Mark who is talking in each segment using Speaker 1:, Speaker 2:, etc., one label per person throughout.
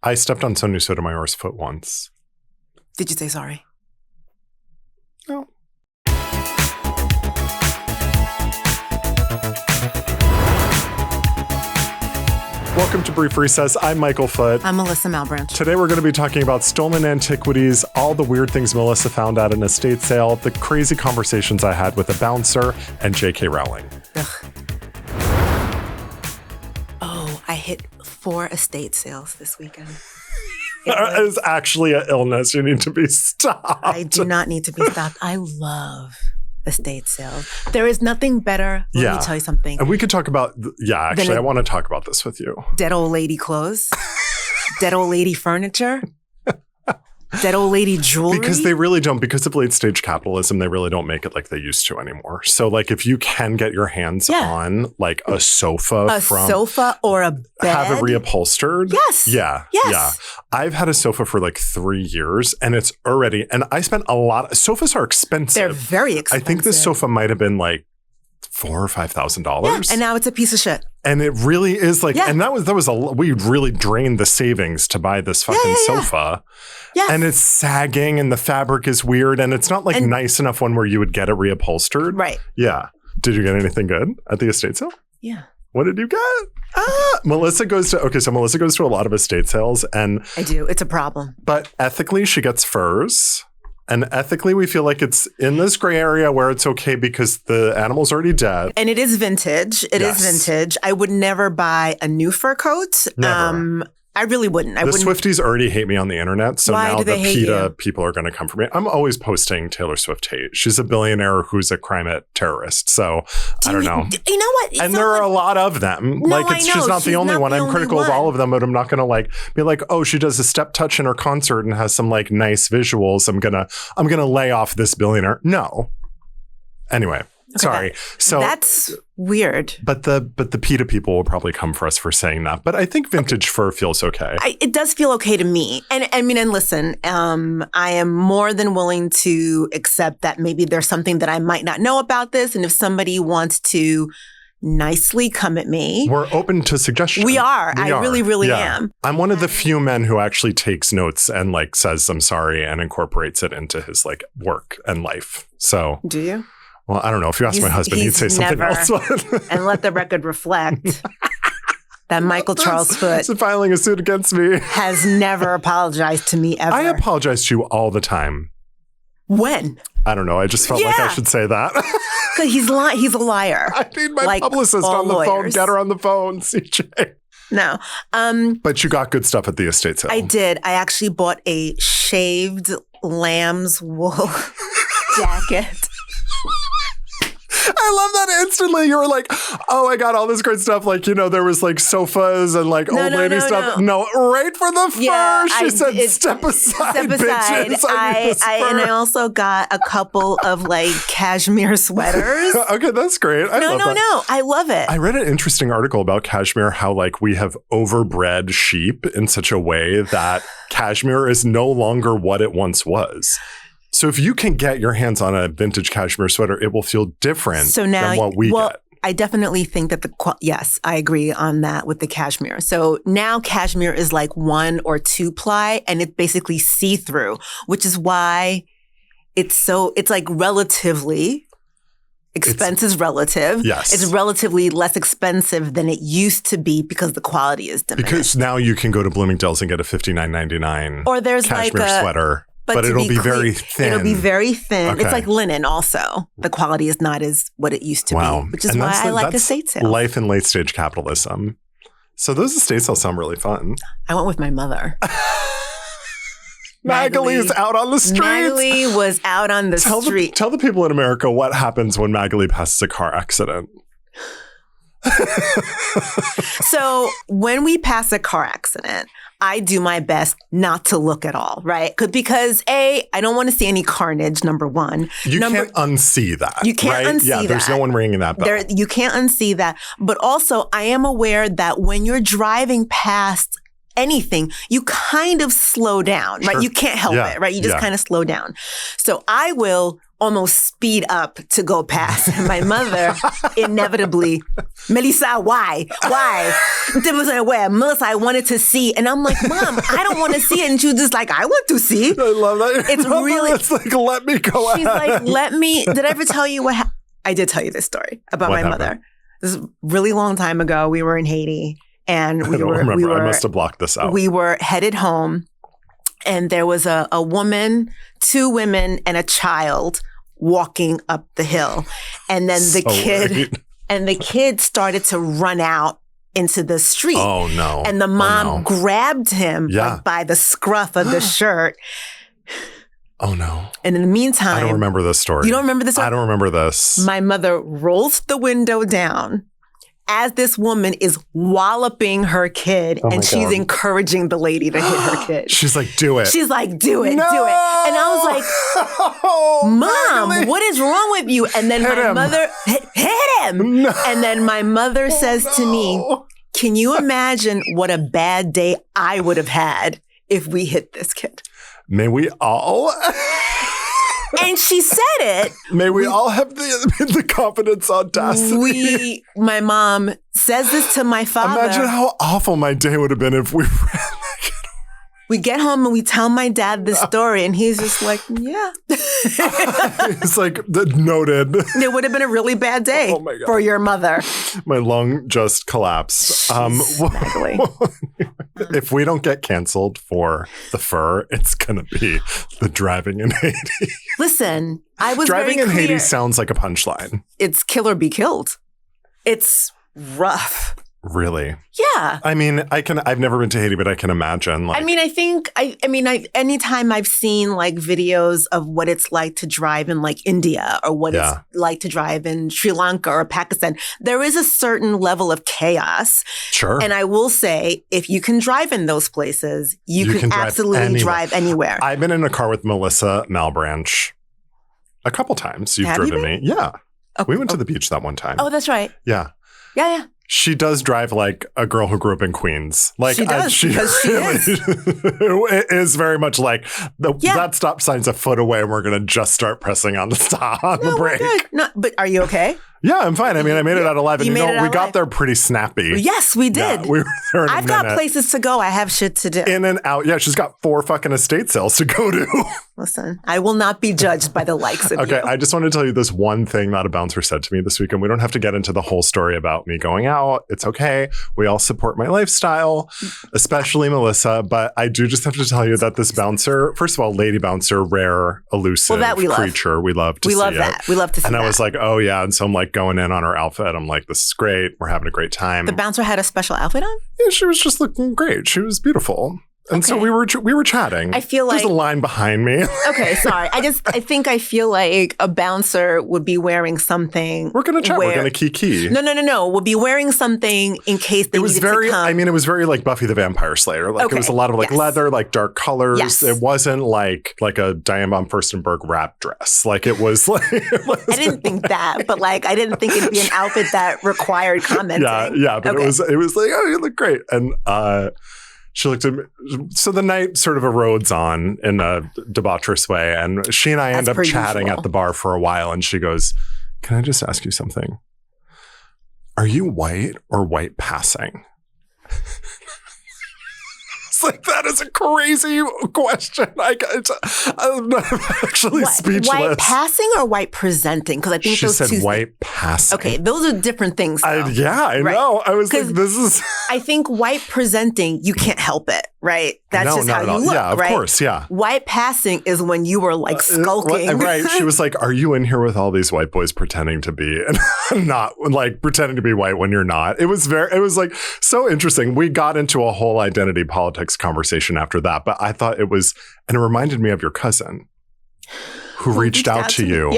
Speaker 1: I stepped on Sonia Sotomayor's foot once.
Speaker 2: Did you say sorry?
Speaker 1: No. Welcome to Brief Recess. I'm Michael Foote.
Speaker 2: I'm Mélissa Malebranche.
Speaker 1: Today we're going to be talking about stolen antiquities, all the weird things Mélissa found at an estate sale, the crazy conversations I had with a bouncer, and J.K. Rowling.
Speaker 2: Ugh. Oh, I hit 4 estate sales this weekend.
Speaker 1: It is actually an illness. You need to be stopped.
Speaker 2: I do not need to be stopped. I love estate sales. There is nothing better. Let me tell you something.
Speaker 1: And we could talk about, I want to talk about this with you.
Speaker 2: Dead old lady clothes, dead old lady furniture, dead old lady jewelry.
Speaker 1: Because they really don't, because of late stage capitalism, they really don't make it like they used to anymore. So like if you can get your hands on like a sofa
Speaker 2: or a bed.
Speaker 1: Have it reupholstered.
Speaker 2: Yes.
Speaker 1: Yeah. I've had a sofa for like 3 years and it's already, and I spent a lot. Sofas are expensive.
Speaker 2: They're very expensive.
Speaker 1: I think this sofa might have been like $4,000 or $5,000.
Speaker 2: Yeah, and now it's a piece of shit.
Speaker 1: And it really is like, and that was we really drained the savings to buy this fucking sofa.
Speaker 2: Yes.
Speaker 1: And it's sagging and the fabric is weird and it's not like nice enough one where you would get it reupholstered.
Speaker 2: Right.
Speaker 1: Yeah. Did you get anything good at the estate sale?
Speaker 2: Yeah.
Speaker 1: What did you get? Mélissa goes to a lot of estate sales and
Speaker 2: I do. It's a problem.
Speaker 1: But ethically, she gets furs. And ethically, we feel like it's in this gray area where it's okay because the animal's already dead.
Speaker 2: And it is vintage. It is vintage. I would never buy a new fur coat.
Speaker 1: Never.
Speaker 2: I really wouldn't.
Speaker 1: The Swifties already hate me on the internet. So
Speaker 2: Why
Speaker 1: now
Speaker 2: do
Speaker 1: the
Speaker 2: they hate
Speaker 1: PETA
Speaker 2: you?
Speaker 1: people are going to come for me. I'm always posting Taylor Swift hate. She's a billionaire who's a climate terrorist. So I don't know.
Speaker 2: You know what?
Speaker 1: And there are a lot of them.
Speaker 2: No,
Speaker 1: She's not the only one. I'm critical of all of them, but I'm not going to be like, oh, she does a step touch in her concert and has some like nice visuals. I'm gonna lay off this billionaire. No. Anyway.
Speaker 2: Okay,
Speaker 1: sorry. So
Speaker 2: that's weird.
Speaker 1: But the PETA people will probably come for us for saying that. But I think vintage fur feels okay.
Speaker 2: It does feel okay to me. And I mean, and listen, I am more than willing to accept that maybe there's something that I might not know about this. And if somebody wants to nicely come at me.
Speaker 1: We're open to suggestions.
Speaker 2: We are. I really am.
Speaker 1: I'm one of the few men who actually takes notes and like says I'm sorry and incorporates it into his like work and life. So
Speaker 2: do you?
Speaker 1: Well, I don't know. If you ask my husband, he'd say something else.
Speaker 2: And let the record reflect that Michael Charles Foote
Speaker 1: filing a suit against me
Speaker 2: has never apologized to me ever.
Speaker 1: I apologize to you all the time.
Speaker 2: When?
Speaker 1: I don't know. I just felt like I should say that.
Speaker 2: He's a liar.
Speaker 1: I need my publicist on the phone. Get her on the phone, CJ.
Speaker 2: No.
Speaker 1: But you got good stuff at the estate sale.
Speaker 2: I did. I actually bought a shaved lamb's wool jacket.
Speaker 1: I love that instantly. You were like, oh, I got all this great stuff. Like, there was like sofas and like old lady stuff. No, right for the fur. She said, step aside, bitches.
Speaker 2: And I also got a couple of like cashmere sweaters.
Speaker 1: Okay, that's great.
Speaker 2: I love it.
Speaker 1: I read an interesting article about cashmere, how like we have overbred sheep in such a way that cashmere is no longer what it once was. So if you can get your hands on a vintage cashmere sweater, it will feel different than what we get.
Speaker 2: I definitely think that yes, I agree on that with the cashmere. So now cashmere is like 1 or 2 ply and it's basically see-through, which is why it's like relatively expense is relative.
Speaker 1: Yes.
Speaker 2: It's relatively less expensive than it used to be because the quality is diminished.
Speaker 1: Because now you can go to Bloomingdale's and get a $59.99
Speaker 2: or there's
Speaker 1: cashmere
Speaker 2: like
Speaker 1: sweater. But it'll be very thin.
Speaker 2: It'll be very thin.
Speaker 1: Okay.
Speaker 2: It's like linen also. The quality is not as what it used to be, which is why I like estate sales.
Speaker 1: Life in late stage capitalism. So those estate sales sound really fun.
Speaker 2: I went with my mother.
Speaker 1: Magalie's out on the streets.
Speaker 2: Magalie was out on the street.
Speaker 1: Tell the people in America what happens when Magalie passes a car accident.
Speaker 2: So when we pass a car accident, I do my best not to look at all, right? Because I don't want to see any carnage, number one.
Speaker 1: You can't unsee that.
Speaker 2: You can't unsee that.
Speaker 1: Yeah, there's no one ringing that bell.
Speaker 2: You can't unsee that. But also, I am aware that when you're driving past anything, you kind of slow down, right?
Speaker 1: Sure.
Speaker 2: You can't help it, right? You just kind of slow down. So I will almost speed up to go past. And my mother inevitably, Mélissa, why? Melissa, I wanted to see. And I'm like, Mom, I don't want to see it. And she was just like, I want to see.
Speaker 1: I love that.
Speaker 2: It's really.
Speaker 1: It's like, let me go
Speaker 2: She's
Speaker 1: ahead.
Speaker 2: like, did I ever tell you what happened? I did tell you this story about my mother. This is a really long time ago. We were in Haiti and
Speaker 1: I don't remember. I must have blocked this out.
Speaker 2: We were headed home and there was a woman, 2 women and a child walking up the hill. And then the kid started to run out into the street.
Speaker 1: Oh no.
Speaker 2: And the mom grabbed him like, by the scruff of the shirt.
Speaker 1: Oh no.
Speaker 2: And in the meantime,
Speaker 1: I don't remember this story.
Speaker 2: You don't remember this story?
Speaker 1: I don't remember this.
Speaker 2: My mother rolls the window down as this woman is walloping her kid and she's encouraging the lady to hit her kid.
Speaker 1: She's like, do it.
Speaker 2: She's like, do it,
Speaker 1: No!
Speaker 2: do it. And I was like, Mom, what is wrong with you? And then my mother, hit him.
Speaker 1: No.
Speaker 2: And then my mother says to me, can you imagine what a bad day I would have had if we hit this kid?
Speaker 1: May we all...
Speaker 2: And she said it.
Speaker 1: May we all have the confidence, audacity.
Speaker 2: My mom says this to my father.
Speaker 1: Imagine how awful my day would have been if we ran.
Speaker 2: We get home and we tell my dad this story, and he's just like, yeah.
Speaker 1: It's like, noted.
Speaker 2: It would have been a really bad day for your mother.
Speaker 1: My lung just collapsed. If we don't get canceled for the fur, it's going to be the driving in Haiti.
Speaker 2: Listen, I was
Speaker 1: driving
Speaker 2: very
Speaker 1: in
Speaker 2: clear.
Speaker 1: Haiti sounds like a punchline.
Speaker 2: It's kill or be killed. It's rough.
Speaker 1: Really?
Speaker 2: Yeah.
Speaker 1: I mean, I've never been to Haiti, but I can imagine. Like,
Speaker 2: anytime I've seen like videos of what it's like to drive in like India or what it's like to drive in Sri Lanka or Pakistan, there is a certain level of chaos.
Speaker 1: Sure.
Speaker 2: And I will say, if you can drive in those places, you can absolutely drive anywhere.
Speaker 1: I've been in a car with Melissa Malebranche a couple times. You've driven me. Yeah. Okay. We went to the beach that one time.
Speaker 2: Oh, that's right.
Speaker 1: Yeah.
Speaker 2: Yeah.
Speaker 1: She does drive like a girl who grew up in Queens. Like
Speaker 2: she does, because she is.
Speaker 1: It is very much like that stop sign's a foot away and we're going to just start pressing on the brake.
Speaker 2: No, but are you okay?
Speaker 1: Yeah, I'm fine. I mean, I made it out alive. And we got there pretty snappy.
Speaker 2: Yes, we did.
Speaker 1: Yeah, we were there in
Speaker 2: I've got places to go. I have shit to do.
Speaker 1: In and out. Yeah, she's got 4 fucking estate sales to go to.
Speaker 2: Listen, I will not be judged by the likes of you.
Speaker 1: Okay, I just want to tell you this one thing that a bouncer said to me this weekend. We don't have to get into the whole story about me going out. It's okay. We all support my lifestyle, especially Melissa. But I do just have to tell you that this bouncer, first of all, lady bouncer, rare, elusive creature. We love to see it.
Speaker 2: We love to see that.
Speaker 1: And I was like, oh yeah. And so I'm like going in on her outfit. I'm like, this is great. We're having a great time.
Speaker 2: The bouncer had a special outfit on?
Speaker 1: Yeah, she was just looking great. She was beautiful. And so we were chatting.
Speaker 2: I feel like
Speaker 1: there's a line behind me.
Speaker 2: Okay, sorry. I feel like a bouncer would be wearing something.
Speaker 1: We're gonna chat. We're gonna kiki.
Speaker 2: No. Would be wearing something in case they needed to come.
Speaker 1: I mean, it was very like Buffy the Vampire Slayer. Like it was a lot of like leather, like dark colors.
Speaker 2: Yes.
Speaker 1: It wasn't like a Diane von Furstenberg wrap dress. Like it was like.
Speaker 2: I didn't think that, but like I didn't think it'd be an outfit that required commenting.
Speaker 1: Yeah, but it was like, oh, you look great, and she looked at me. So the night sort of erodes on in a debaucherous way. And she and I end up chatting at the bar for a while. And she goes, can I just ask you something? Are you white or white passing? It's like, that is a crazy question. I'm actually speechless.
Speaker 2: White passing or white presenting? Because I think
Speaker 1: she
Speaker 2: those
Speaker 1: said
Speaker 2: two
Speaker 1: white passing.
Speaker 2: Okay, those are different things.
Speaker 1: I know. I was like, this is.
Speaker 2: I think white presenting, you can't help it, right? That's just how you look,
Speaker 1: yeah, of course, yeah.
Speaker 2: White passing is when you were like skulking.
Speaker 1: Right. She was like, are you in here with all these white boys pretending to be and not like pretending to be white when you're not? It was like so interesting. We got into a whole identity politics conversation after that, but I thought it reminded me of your cousin who reached out to you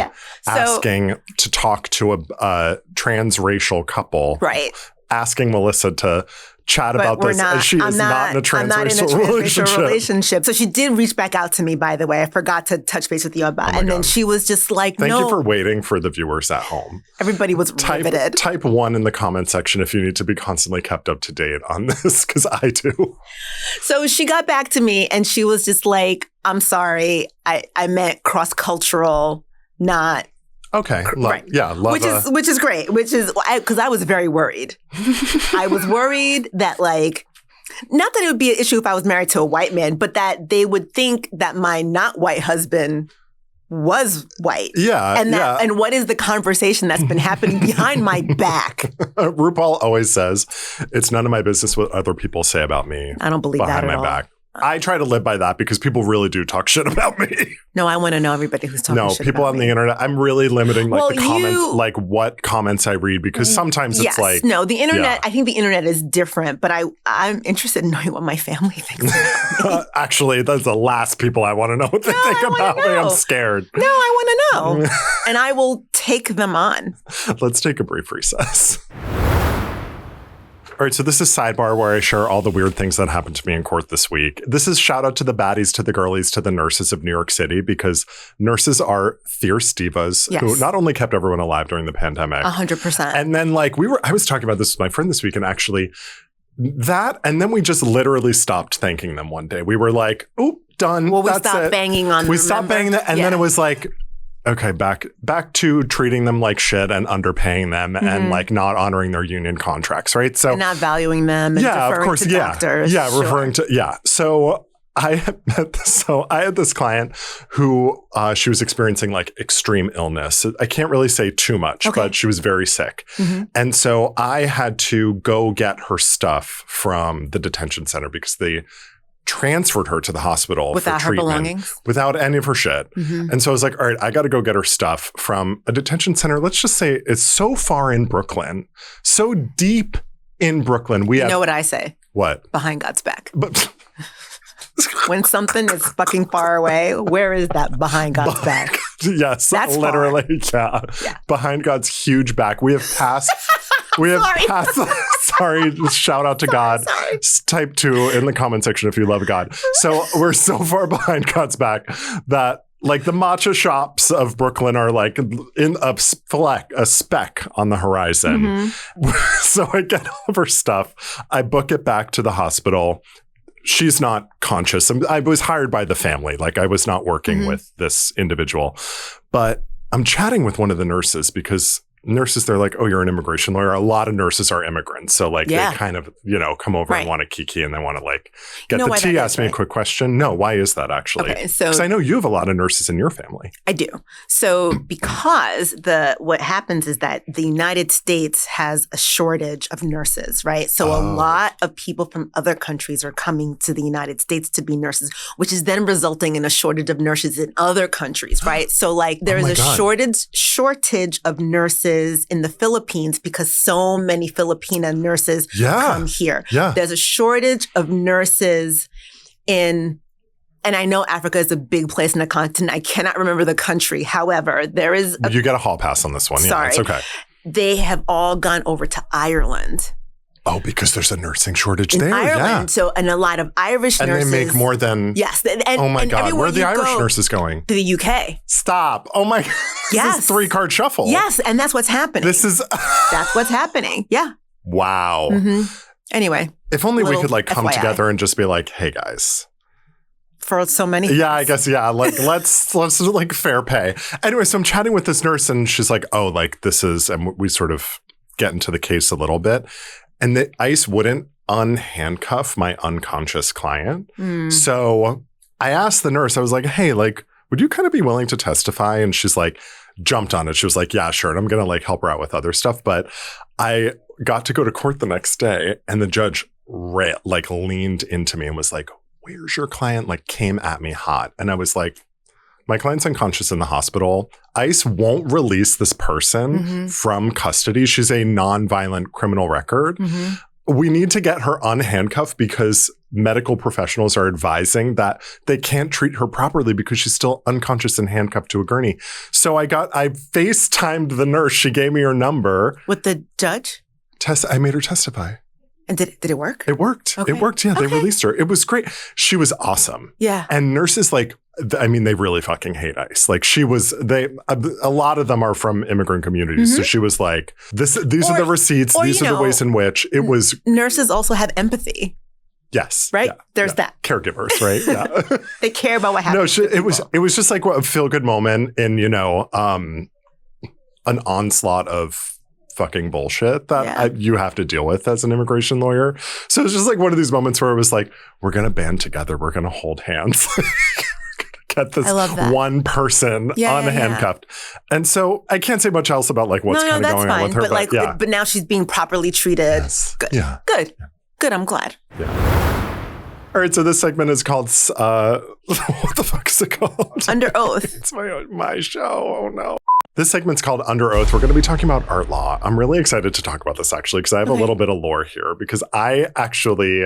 Speaker 1: asking to talk to a transracial couple.
Speaker 2: Right.
Speaker 1: Asking Melissa to chat about this. She is not in a transracial relationship.
Speaker 2: So she did reach back out to me, by the way. I forgot to touch base with you about it. And then she was just like,
Speaker 1: Thank you for waiting for the viewers at home.
Speaker 2: Everybody was riveted.
Speaker 1: Type 1 in the comment section if you need to be constantly kept up to date on this, because I do.
Speaker 2: So she got back to me and she was just like, I'm sorry, I meant cross-cultural not.
Speaker 1: Okay.
Speaker 2: Right.
Speaker 1: Yeah.
Speaker 2: Which is great. Because I was very worried. I was worried that not that it would be an issue if I was married to a white man, but that they would think that my not white husband was white.
Speaker 1: Yeah.
Speaker 2: And what is the conversation that's been happening behind my back?
Speaker 1: RuPaul always says, it's none of my business what other people say about me.
Speaker 2: I don't believe that at all.
Speaker 1: Behind my back. I try to live by that because people really do talk shit about me.
Speaker 2: No, I want to know everybody who's talking shit about me. No,
Speaker 1: people on the internet. I'm really limiting the comments, what comments I read, because sometimes it's
Speaker 2: No, the internet, I think the internet is different, but I'm interested in knowing what my family thinks about me.
Speaker 1: Actually, that's the last people I want to know what they think about me. I'm scared.
Speaker 2: No, I want to know. And I will take them on.
Speaker 1: Let's take a brief recess. All right, so this is Sidebar, where I share all the weird things that happened to me in court this week. This is shout out to the baddies, to the girlies, to the nurses of New York City, because nurses are fierce divas who not only kept everyone alive during the pandemic.
Speaker 2: 100%.
Speaker 1: And then I was talking about this with my friend this week, and actually and then we just literally stopped thanking them one day. We were like, oop, done.
Speaker 2: Well, we stopped banging on them.
Speaker 1: We stopped banging them, and then it was like, okay, back to treating them like shit and underpaying them and not honoring their union contracts, right? So
Speaker 2: and not valuing them and deferring to doctors.
Speaker 1: Yeah, referring to So I had this client who she was experiencing extreme illness. I can't really say too much, but she was very sick. Mm-hmm. And so I had to go get her stuff from the detention center because they transferred her to the hospital
Speaker 2: without
Speaker 1: for treatment,
Speaker 2: her belongings,
Speaker 1: without any of her shit. Mm-hmm. And so I was like, all right, I got to go get her stuff from a detention center. Let's just say it's so far in Brooklyn, so deep in Brooklyn.
Speaker 2: You know what I say?
Speaker 1: What?
Speaker 2: Behind God's back. But when something is fucking far away, where is that behind God's back?
Speaker 1: Yes, that's literally, yeah. Behind God's huge back. We have passed. Sorry, shout out to God.
Speaker 2: Sorry.
Speaker 1: Type 2 in the comment section if you love God. So we're so far behind God's back that the matcha shops of Brooklyn are in a speck on the horizon. Mm-hmm. So I get all of her stuff. I book it back to the hospital. She's not conscious. I was hired by the family. I was not working with this individual. But I'm chatting with one of the nurses because nurses, they're like, oh, you're an immigration lawyer. A lot of nurses are immigrants. So they kind of, come over and want to kiki and they want to get the tea. Ask me a quick question. No, why is that actually?
Speaker 2: Okay, so
Speaker 1: because I know you have a lot of nurses in your family.
Speaker 2: I do. So because what happens is that the United States has a shortage of nurses, right? So a lot of people from other countries are coming to the United States to be nurses, which is then resulting in a shortage of nurses in other countries, right? So there's a shortage of nurses in the Philippines because so many Filipina nurses come here. Yeah. There's a shortage of nurses and I know Africa is a big place in the continent. I cannot remember the country. However, there is
Speaker 1: you get a hall pass on this one.
Speaker 2: Sorry.
Speaker 1: Yeah, it's okay.
Speaker 2: They have all gone over to Ireland.
Speaker 1: Oh, because there's a nursing shortage there.
Speaker 2: Ireland.
Speaker 1: Yeah.
Speaker 2: So, and a lot of Irish nurses.
Speaker 1: And they make more than.
Speaker 2: Yes.
Speaker 1: Oh my God. Where are the Irish nurses going?
Speaker 2: To the UK.
Speaker 1: Stop. Oh my God. This is 3-card shuffle.
Speaker 2: Yes. And that's what's happening. That's what's happening. Yeah.
Speaker 1: Wow.
Speaker 2: Mm-hmm. Anyway.
Speaker 1: If only we could come FYI. Together and just be like, hey guys.
Speaker 2: For so many.
Speaker 1: Yeah, I guess. Yeah. Let's fair pay. Anyway, so I'm chatting with this nurse and she's like, oh, this is, and we sort of get into the case a little bit. And the ICE wouldn't unhandcuff my unconscious client. Mm. So I asked the nurse, I was like, hey, would you kind of be willing to testify? And she's jumped on it. She was like, yeah, sure. And I'm going to help her out with other stuff. But I got to go to court the next day and the judge leaned into me and was like, where's your client? Came at me hot. And I was like, my client's unconscious in the hospital. ICE won't release this person from custody. She's a nonviolent criminal record. Mm-hmm. We need to get her unhandcuffed because medical professionals are advising that they can't treat her properly because she's still unconscious and handcuffed to a gurney. So I FaceTimed the nurse. She gave me her number.
Speaker 2: With the judge?
Speaker 1: I made her testify.
Speaker 2: And did it work?
Speaker 1: It worked. Okay. It worked. Yeah, they released her. It was great. She was awesome.
Speaker 2: Yeah.
Speaker 1: And nurses they really fucking hate ICE. A lot of them are from immigrant communities. Mm-hmm. So she was like, these are the receipts. These are the ways in which it was.
Speaker 2: Nurses also have empathy.
Speaker 1: Yes.
Speaker 2: Right?
Speaker 1: Yeah,
Speaker 2: There's that.
Speaker 1: Caregivers, right? Yeah.
Speaker 2: They care about what happens.
Speaker 1: No, it was just like a feel-good moment in, an onslaught of fucking bullshit that you have to deal with as an immigration lawyer. So it's just like one of these moments where it was like, we're going to band together. We're going to hold hands. Get this one person unhandcuffed. And so I can't say much else about like what's kind of going on with her.
Speaker 2: But now she's being properly treated.
Speaker 1: Yes.
Speaker 2: Good.
Speaker 1: Yeah.
Speaker 2: Good. Good. I'm glad.
Speaker 1: Yeah. All right. So this segment is called, what the fuck is it called?
Speaker 2: Under Oath.
Speaker 1: It's my show. Oh no. This segment's called Under Oath. We're going to be talking about art law. I'm really excited to talk about this actually because I have a little bit of lore here because I actually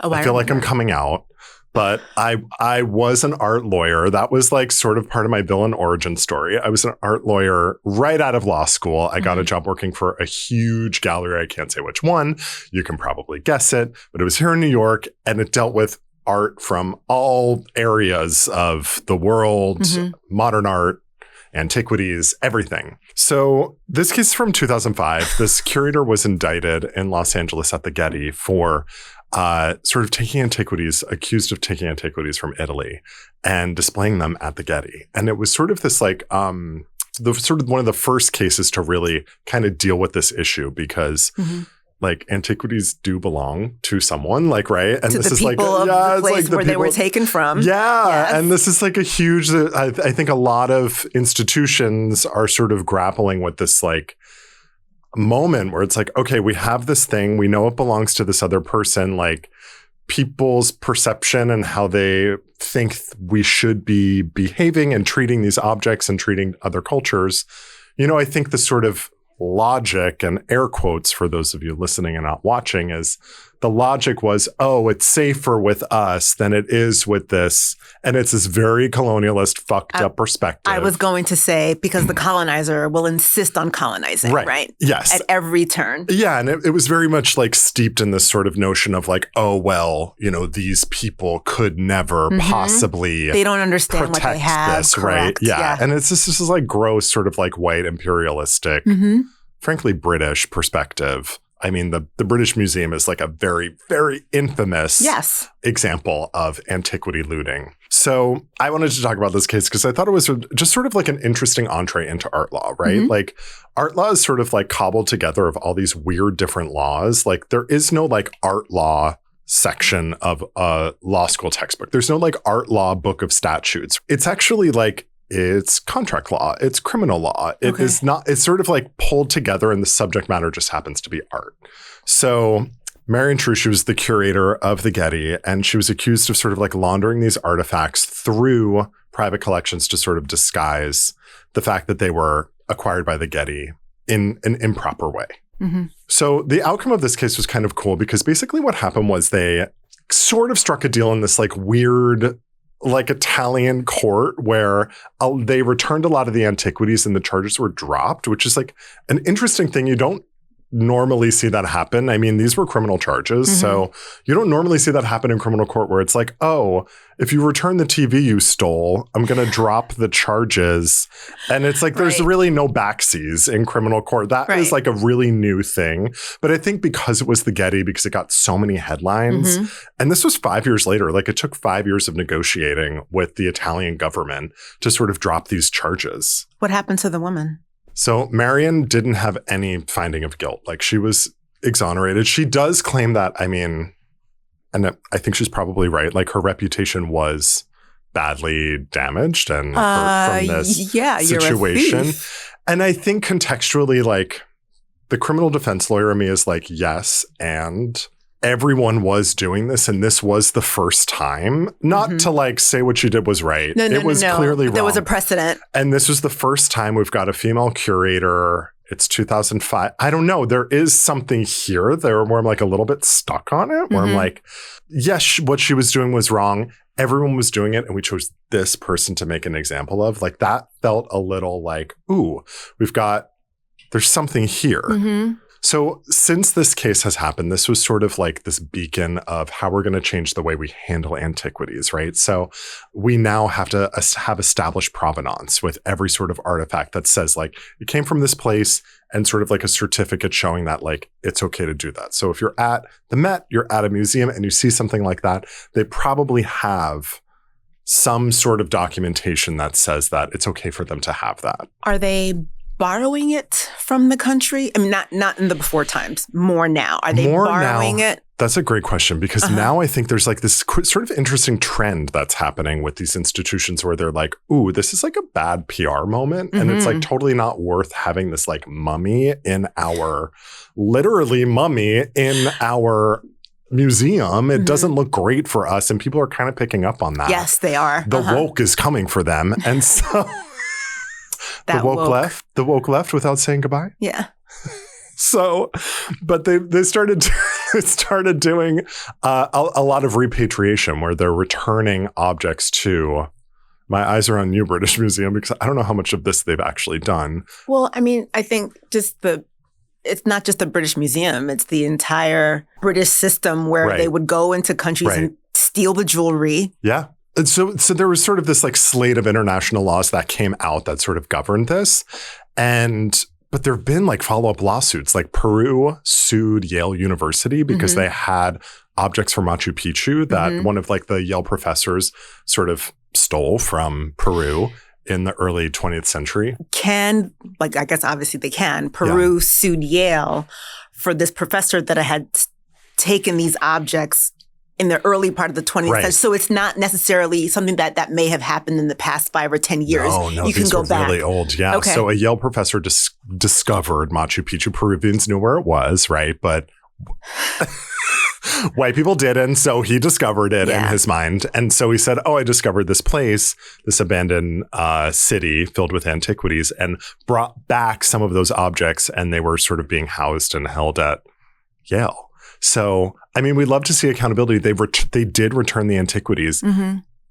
Speaker 1: I feel like I'm coming out, but I was an art lawyer. That was like sort of part of my villain origin story. I was an art lawyer right out of law school. I got a job working for a huge gallery. I can't say which one. You can probably guess it, but it was here in New York and it dealt with art from all areas of the world, modern art, antiquities, everything. So this case is from 2005. This curator was indicted in Los Angeles at the Getty for sort of taking antiquities, accused of taking antiquities from Italy and displaying them at the Getty. And it was sort of this like, one of the first cases to really kind of deal with this issue because like antiquities do belong to someone, like, right? And
Speaker 2: to
Speaker 1: this
Speaker 2: the
Speaker 1: is like,
Speaker 2: people of the place where they were taken from.
Speaker 1: Yeah. Yes. And this is like a huge, I think a lot of institutions are sort of grappling with this like moment where it's like, okay, we have this thing, we know it belongs to this other person, like people's perception and how they think we should be behaving and treating these objects and treating other cultures. I think the sort of logic and air quotes for those of you listening and not watching is the logic was, oh, it's safer with us than it is with this. And it's this very colonialist, fucked up perspective.
Speaker 2: I was going to say, because the colonizer will insist on colonizing, right?
Speaker 1: Yes.
Speaker 2: At every turn.
Speaker 1: Yeah. And it was very much like steeped in this sort of notion of like, oh, well, these people could never possibly
Speaker 2: They don't understand what they have.
Speaker 1: This, right? Yeah. And it's this is like gross sort of like white imperialistic, frankly, British perspective. I mean, the British Museum is like a very, very infamous example of antiquity looting. So I wanted to talk about this case because I thought it was just sort of like an interesting entree into art law, right? Like art law is sort of like cobbled together of all these weird different laws. Like there is no like art law section of a law school textbook. There's no like art law book of statutes. It's actually like it's contract law. It's criminal law. It is not, it's sort of like pulled together and the subject matter just happens to be art. So Marion True, she was the curator of the Getty and she was accused of sort of like laundering these artifacts through private collections to sort of disguise the fact that they were acquired by the Getty in an improper way. So the outcome of this case was kind of cool because basically what happened was they sort of struck a deal in this like weird like Italian court where they returned a lot of the antiquities and the charges were dropped, which is like an interesting thing. You don't normally see that happen. I mean, these were criminal charges. So you don't normally see that happen in criminal court where it's like, oh, if you return the TV you stole, I'm going to drop the charges. And it's like, there's really no backseas in criminal court. That is like a really new thing. But I think because it was the Getty, because it got so many headlines, and this was 5 years later, like it took 5 years of negotiating with the Italian government to sort of drop these charges.
Speaker 2: What happened to the woman?
Speaker 1: So Marion didn't have any finding of guilt. Like she was exonerated. She does claim that, I mean, and I think she's probably right. Like her reputation was badly damaged and from this situation. And I think contextually, like the criminal defense lawyer in me is like, yes, and everyone was doing this and this was the first time. Not to like say what she did was right. It was clearly wrong.
Speaker 2: There was a precedent.
Speaker 1: And this was the first time we've got a female curator. It's 2005. I don't know. There is something here there where I'm like a little bit stuck on it, where I'm like, yes, what she was doing was wrong. Everyone was doing it and we chose this person to make an example of. Like that felt a little like, ooh, there's something here. So since this case has happened, this was sort of like this beacon of how we're going to change the way we handle antiquities, right? So we now have to have established provenance with every sort of artifact that says like it came from this place and sort of like a certificate showing that like it's okay to do that. So if you're at the Met, you're at a museum and you see something like that, they probably have some sort of documentation that says that it's okay for them to have that.
Speaker 2: Are they borrowing it from the country? I mean, not in the before times, more now. Are they borrowing it?
Speaker 1: That's a great question because now I think there's like this sort of interesting trend that's happening with these institutions where they're like, ooh, this is like a bad PR moment. And it's like totally not worth having this like mummy in our, literally mummy in our museum. It doesn't look great for us. And people are kind of picking up on that.
Speaker 2: Yes, they are.
Speaker 1: The woke is coming for them. And so... The woke left without saying goodbye.
Speaker 2: Yeah.
Speaker 1: So, but they started doing a lot of repatriation where they're returning objects to. My eyes are on you, British Museum, because I don't know how much of this they've actually done.
Speaker 2: Well, I mean, I think it's not just the British Museum; it's the entire British system where they would go into countries and steal the jewelry.
Speaker 1: Yeah. And so there was sort of this like slate of international laws that came out that sort of governed this. But there have been like follow-up lawsuits, like Peru sued Yale University because they had objects from Machu Picchu that one of like the Yale professors sort of stole from Peru in the early 20th century.
Speaker 2: I guess obviously they can. Peru sued Yale for this professor that had taken these objects in the early part of the 20th century. So it's not necessarily something that may have happened in the past 5 or 10 years.
Speaker 1: No, you can go back. Really old. Yeah. Okay. So a Yale professor discovered Machu Picchu. Peruvians knew where it was, right? But white people didn't. So he discovered it in his mind. And so he said, I discovered this place, this abandoned city filled with antiquities, and brought back some of those objects. And they were sort of being housed and held at Yale. So, I mean, we'd love to see accountability. They did return the antiquities.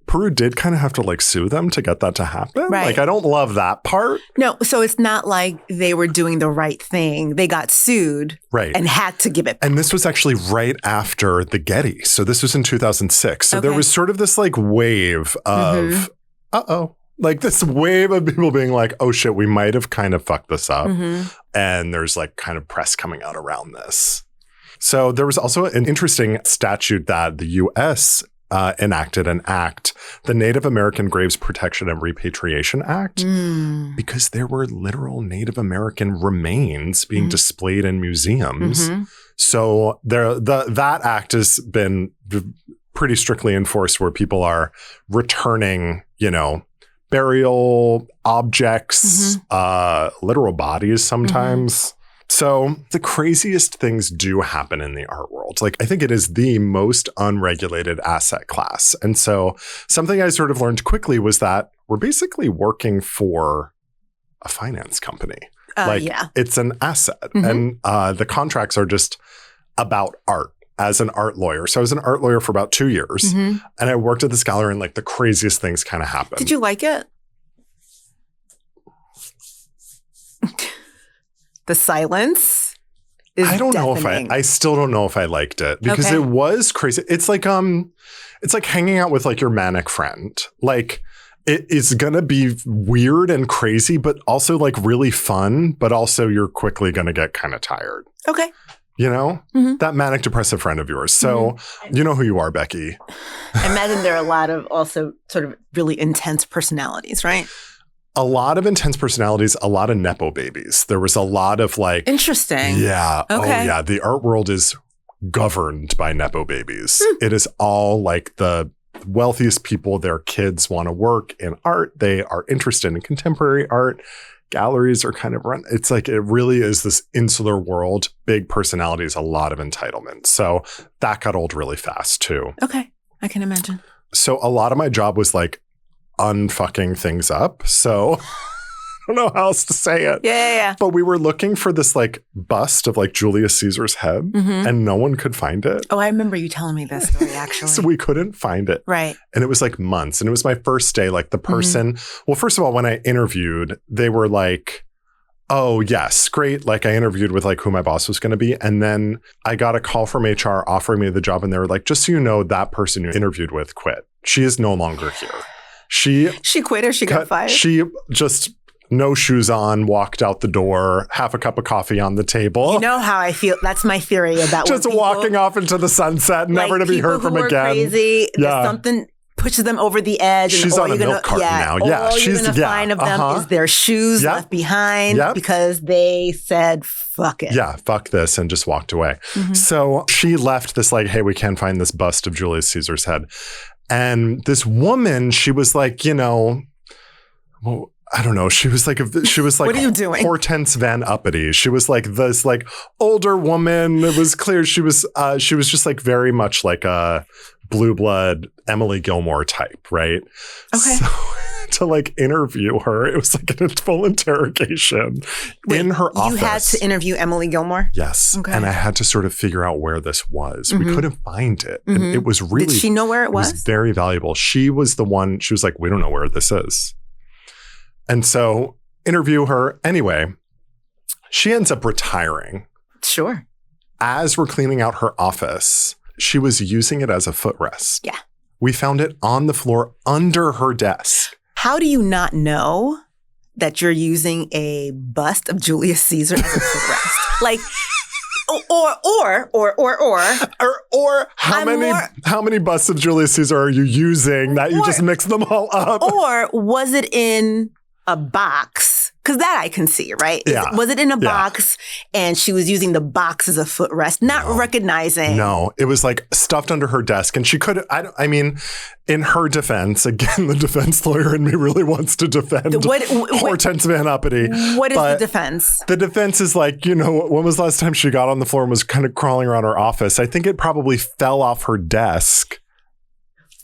Speaker 1: Peru did kind of have to like sue them to get that to happen. Right. Like, I don't love that part.
Speaker 2: No, so it's not like they were doing the right thing. They got sued and had to give it back.
Speaker 1: And this was actually right after the Getty. So this was in 2006. So there was sort of this like wave of, like this wave of people being like, oh shit, we might have kind of fucked this up. And there's like kind of press coming out around this. So there was also an interesting statute that the U.S. Enacted an act, the Native American Graves Protection and Repatriation Act, because there were literal Native American remains being displayed in museums. So that act has been pretty strictly enforced where people are returning, burial objects, literal bodies sometimes. So the craziest things do happen in the art world. Like, I think it is the most unregulated asset class. And so something I sort of learned quickly was that we're basically working for a finance company. It's an asset. And the contracts are just about art as an art lawyer. So I was an art lawyer for about 2 years. And I worked at this gallery and like the craziest things kind of happened.
Speaker 2: Did you like it? The silence is
Speaker 1: I don't know
Speaker 2: deafening.
Speaker 1: if I still don't know if I liked it because it was crazy. It's like hanging out with like your manic friend. Like it is going to be weird and crazy, but also like really fun, but also you're quickly going to get kind of tired.
Speaker 2: Okay.
Speaker 1: That manic depressive friend of yours. So you know who you are, Becky.
Speaker 2: I imagine there are a lot of also sort of really intense personalities, right?
Speaker 1: A lot of intense personalities, a lot of Nepo babies. There was a lot of like...
Speaker 2: Interesting.
Speaker 1: Yeah.
Speaker 2: Okay.
Speaker 1: Oh, yeah. The art world is governed by Nepo babies. It is all like the wealthiest people, their kids want to work in art. They are interested in contemporary art. Galleries are kind of run. It's like, it really is this insular world, big personalities, a lot of entitlement. So that got old really fast too.
Speaker 2: Okay. I can imagine.
Speaker 1: So a lot of my job was like, unfucking things up. So I don't know how else to say it.
Speaker 2: Yeah.
Speaker 1: But we were looking for this like bust of like Julius Caesar's head and no one could find it.
Speaker 2: Oh, I remember you telling me this story actually.
Speaker 1: So we couldn't find it.
Speaker 2: Right.
Speaker 1: And it was like months. And it was my first day. Like the person, well, first of all, when I interviewed, they were like, Oh, yes. Great. Like I interviewed with like who my boss was going to be. And then I got a call from HR offering me the job. And they were like, just so you know, that person you interviewed with quit. She is no longer here. She
Speaker 2: quit or she got fired?
Speaker 1: She just no shoes on, walked out the door, half a cup of coffee on the table.
Speaker 2: You know how I feel. That's my theory about
Speaker 1: just walking off into the sunset, never to be heard from again.
Speaker 2: Crazy. Yeah. Something pushes them over the edge.
Speaker 1: She's on a milk carton now. Yeah,
Speaker 2: all you're going to find of them is their shoes left behind because they said, fuck it.
Speaker 1: Yeah, fuck this, and just walked away. Mm-hmm. So she left this like, hey, we can't find this bust of Julius Caesar's head. And this woman, she was like, you know, well, I don't know. She was like,
Speaker 2: what are you doing?
Speaker 1: Hortense Van Uppity. She was like this like older woman. It was clear she was just like very much like a blue blood Emily Gilmore type, right?
Speaker 2: Okay.
Speaker 1: So to like interview her, it was like a full interrogation in her office.
Speaker 2: You had to interview Emily Gilmore?
Speaker 1: Yes. Okay. And I had to sort of figure out where this was.
Speaker 2: Mm-hmm.
Speaker 1: We couldn't find it. Mm-hmm. And it was really...
Speaker 2: Did she know where it was?
Speaker 1: It was very valuable. She was the one, she was like, we don't know where this is. And so interview her. Anyway, she ends up retiring.
Speaker 2: Sure.
Speaker 1: As we're cleaning out her office, she was using it as a footrest.
Speaker 2: Yeah.
Speaker 1: We found it on the floor under her desk.
Speaker 2: How do you not know that you're using a bust of Julius Caesar as a footrest? Like, or
Speaker 1: how many busts of Julius Caesar are you using that you just mix them all up?
Speaker 2: Or was it in a box? Because that I can see, right?
Speaker 1: Yeah.
Speaker 2: Was it in a box and she was using the box as a footrest, not recognizing?
Speaker 1: No, it was like stuffed under her desk. And she could, I mean, in her defense, again, the defense lawyer in me really wants to defend Hortense Van Uppity.
Speaker 2: What is the defense?
Speaker 1: The defense is like, you know, when was the last time she got on the floor and was kind of crawling around her office? I think it probably fell off her desk.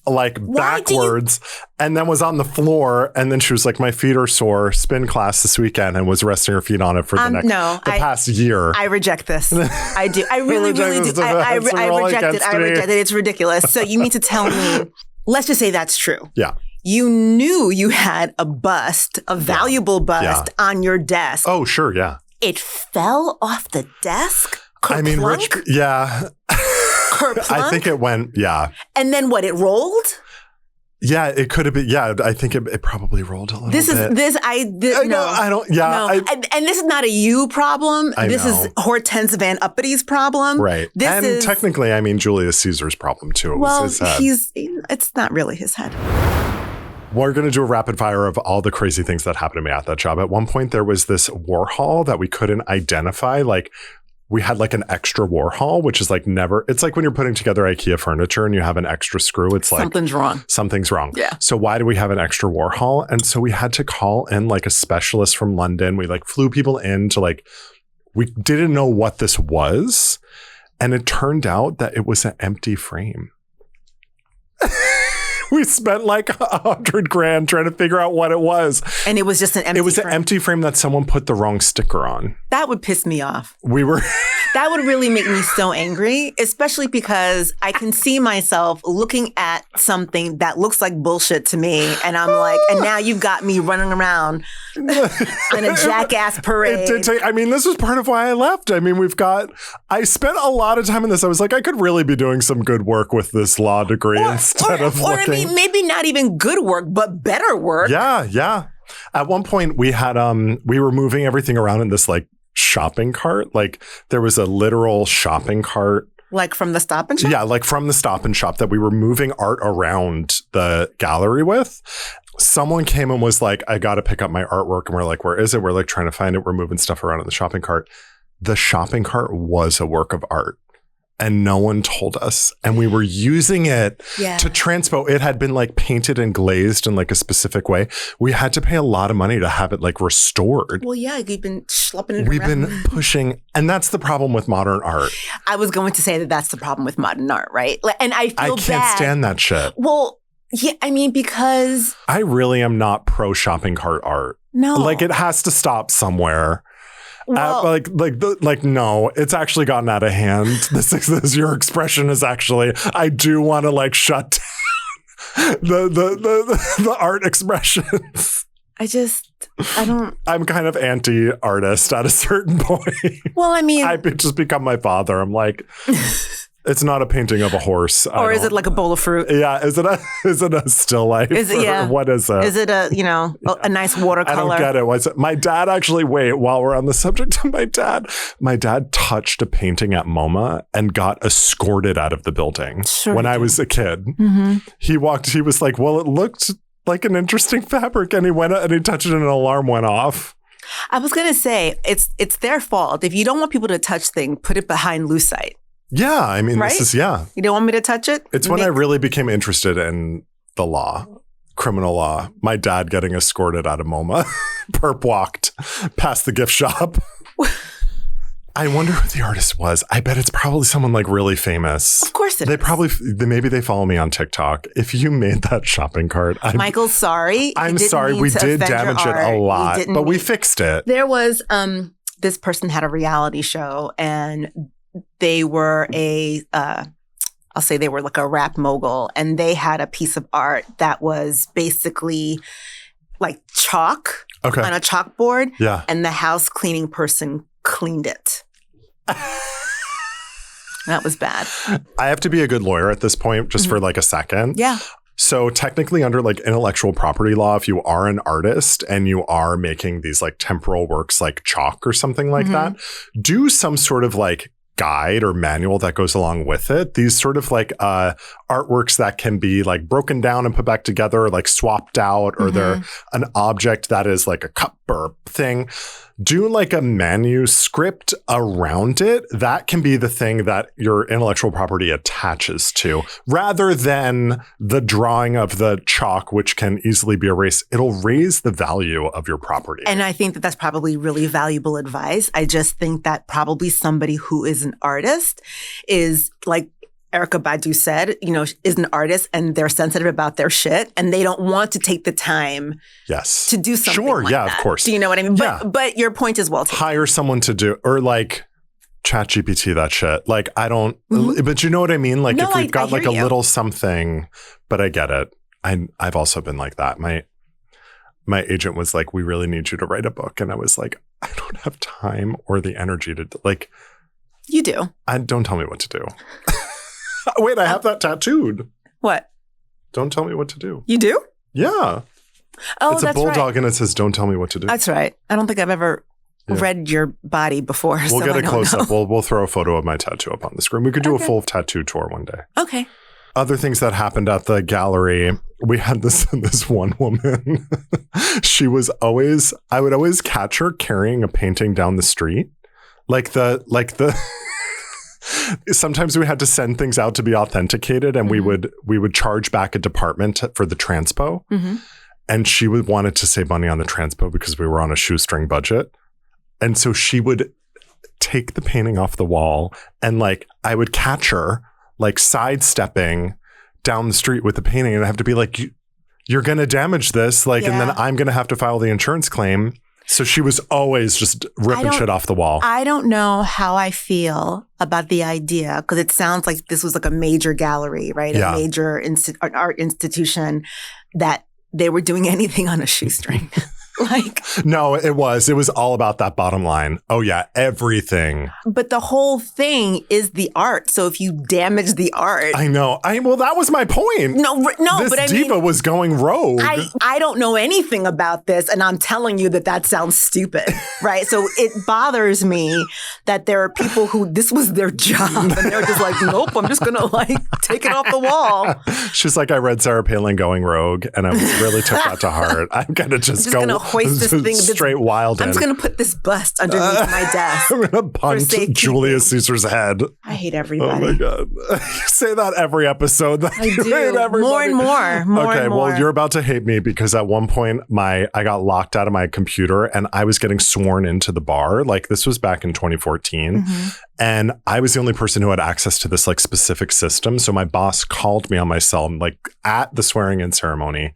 Speaker 1: Like backwards and then was on the floor. And then she was like, my feet are sore, spin class this weekend, and was resting her feet on it for the past year.
Speaker 2: I reject this. I do. I really do. I reject it. I reject it. It's ridiculous. So you mean to tell me, let's just say that's true.
Speaker 1: Yeah.
Speaker 2: You knew you had a bust, a valuable bust on your desk.
Speaker 1: Oh, sure. Yeah.
Speaker 2: It fell off the desk?
Speaker 1: I mean, yeah. I think it went,
Speaker 2: And then what, it rolled?
Speaker 1: Yeah, it could have been. Yeah, I think it probably rolled a little bit.
Speaker 2: And this is not a you problem. This is Hortense Van Uppty's problem.
Speaker 1: Right. Technically, I mean, Julius Caesar's problem too. It was his head.
Speaker 2: It's not really his head.
Speaker 1: We're going to do a rapid fire of all the crazy things that happened to me at that job. At one point, there was this Warhol that we couldn't identify. Like, we had like an extra Warhol, which is like it's like when you're putting together IKEA furniture and you have an extra screw, it's like something's wrong.
Speaker 2: Yeah.
Speaker 1: So why do we have an extra Warhol? And so we had to call in like a specialist from London. We like flew people in to like, we didn't know what this was. And it turned out that it was an empty frame. We spent like $100,000 trying to figure out what it was.
Speaker 2: And it was just an empty frame.
Speaker 1: It was an empty frame that someone put the wrong sticker on.
Speaker 2: That would piss me off.
Speaker 1: That
Speaker 2: would really make me so angry, especially because I can see myself looking at something that looks like bullshit to me. And I'm like, and now you've got me running around in a jackass parade.
Speaker 1: It did take, I mean, this was part of why I left. I mean, I spent a lot of time in this. I was like, I could really be doing some good work with this law degree instead of looking.
Speaker 2: Maybe not even good work, but better work.
Speaker 1: Yeah. At one point we had, we were moving everything around in this like shopping cart. Like there was a literal shopping cart.
Speaker 2: Like from the Stop and Shop?
Speaker 1: Yeah, like from the Stop and Shop that we were moving art around the gallery with. Someone came and was like, I got to pick up my artwork. And we're like, where is it? We're like trying to find it. We're moving stuff around in the shopping cart. The shopping cart was a work of art. And no one told us. And we were using it to transpo. It had been like painted and glazed in like a specific way. We had to pay a lot of money to have it like restored.
Speaker 2: Well, yeah, you've been schlepping it
Speaker 1: We've
Speaker 2: around.
Speaker 1: been pushing. And that's the problem with modern art.
Speaker 2: I was going to say that that's the problem with modern art, right? And I can't
Speaker 1: stand that shit.
Speaker 2: Well, yeah, I mean, because
Speaker 1: I really am not pro shopping cart art.
Speaker 2: No.
Speaker 1: Like it has to stop somewhere.
Speaker 2: Well,
Speaker 1: no, it's actually gotten out of hand. This your expression is actually, I do want to like shut down the art expressions. I'm kind of anti-artist at a certain point.
Speaker 2: Well, I mean,
Speaker 1: I just become my father. I'm like, it's not a painting of a horse.
Speaker 2: Or is it like a bowl of fruit?
Speaker 1: Yeah. Is it a still life?
Speaker 2: Is it, yeah.
Speaker 1: What is it?
Speaker 2: Is it a nice watercolor?
Speaker 1: I don't get it. What's it? My dad actually, while we're on the subject of my dad touched a painting at MoMA and got escorted out of the building when I was a kid. Mm-hmm. He was like, well, it looked like an interesting fabric. And he went and he touched it and an alarm went off.
Speaker 2: I was going to say, it's their fault. If you don't want people to touch things, put it behind lucite.
Speaker 1: Yeah, I mean,
Speaker 2: right?
Speaker 1: This is, yeah.
Speaker 2: You don't want me to touch it?
Speaker 1: It's when I really became interested in the law, criminal law. My dad getting escorted out of MoMA, perp walked past the gift shop. I wonder who the artist was. I bet it's probably someone like really famous.
Speaker 2: Of course it is.
Speaker 1: Maybe they follow me on TikTok. If you made that shopping cart.
Speaker 2: Michael, sorry.
Speaker 1: I'm sorry. We did damage it a lot, but we fixed it.
Speaker 2: There was, this person had a reality show and they were I'll say they were like a rap mogul, and they had a piece of art that was basically like chalk on a chalkboard.
Speaker 1: Yeah.
Speaker 2: And the house cleaning person cleaned it. That was bad.
Speaker 1: I have to be a good lawyer at this point just for like a second.
Speaker 2: Yeah.
Speaker 1: So technically under like intellectual property law, if you are an artist and you are making these like temporal works like chalk or something like that, do some sort of like guide or manual that goes along with it. These sort of like artworks that can be like broken down and put back together, or like swapped out, or they're an object that is like a cup or thing. Do like a manuscript around it. That can be the thing that your intellectual property attaches to, rather than the drawing of the chalk, which can easily be erased. It'll raise the value of your property.
Speaker 2: And I think that that's probably really valuable advice. I just think that probably somebody who is an artist is like Erykah Badu said, is an artist and they're sensitive about their shit and they don't want to take the time to do something like that.
Speaker 1: Of course.
Speaker 2: Do you know what I mean? But your point is well taken.
Speaker 1: Hire someone to do, or like ChatGPT that shit. Like, I don't, but you know what I mean? Like if we've got like a little something, but I get it. I've also been like that. My agent was like, we really need you to write a book. And I was like, I don't have time or the energy to like.
Speaker 2: You do.
Speaker 1: Don't tell me what to do. Wait, I have that tattooed.
Speaker 2: What?
Speaker 1: Don't tell me what to do.
Speaker 2: You do?
Speaker 1: Yeah.
Speaker 2: Oh,
Speaker 1: it's a bulldog and it says, don't tell me what to do.
Speaker 2: That's right. I don't think I've ever read your body before.
Speaker 1: We'll get a close up. We'll throw a photo of my tattoo up on the screen. We could do a full tattoo tour one day.
Speaker 2: Okay.
Speaker 1: Other things that happened at the gallery, we had this one woman. I would always catch her carrying a painting down the street. Sometimes we had to send things out to be authenticated, and we would charge back a department for the transpo. And she wanted to save money on the transpo because we were on a shoestring budget. And so she would take the painting off the wall, and like I would catch her like sidestepping down the street with the painting, and I have to be like, you're going to damage this, like, and then I'm going to have to file the insurance claim. So she was always just ripping shit off the wall. I
Speaker 2: don't know how I feel about the idea, because it sounds like this was like a major gallery, right? A major art institution, that they were doing anything on a shoestring.
Speaker 1: No, it was all about that bottom line. Oh yeah, everything.
Speaker 2: But the whole thing is the art. So if you damage the art,
Speaker 1: I know. Well, that was my point.
Speaker 2: No,
Speaker 1: this
Speaker 2: but
Speaker 1: diva was going rogue.
Speaker 2: I don't know anything about this, and I'm telling you that sounds stupid, right? So it bothers me that there are people who this was their job, and they're just like, nope, I'm just gonna like take it off the wall.
Speaker 1: She's like, I read Sarah Palin going rogue, and I really took that to heart. I'm gonna just go.
Speaker 2: Hoist this thing
Speaker 1: straight wild.
Speaker 2: I'm just going to put this bust underneath my desk.
Speaker 1: I'm going to punt Julius Caesar's head.
Speaker 2: I hate everybody.
Speaker 1: Oh my God. You say that every episode.
Speaker 2: I do. More and more.
Speaker 1: Okay, well, you're about to hate me because at one point I got locked out of my computer and I was getting sworn into the bar. Like this was back in 2014. And I was the only person who had access to this like specific system. So my boss called me on my cell like at the swearing in ceremony.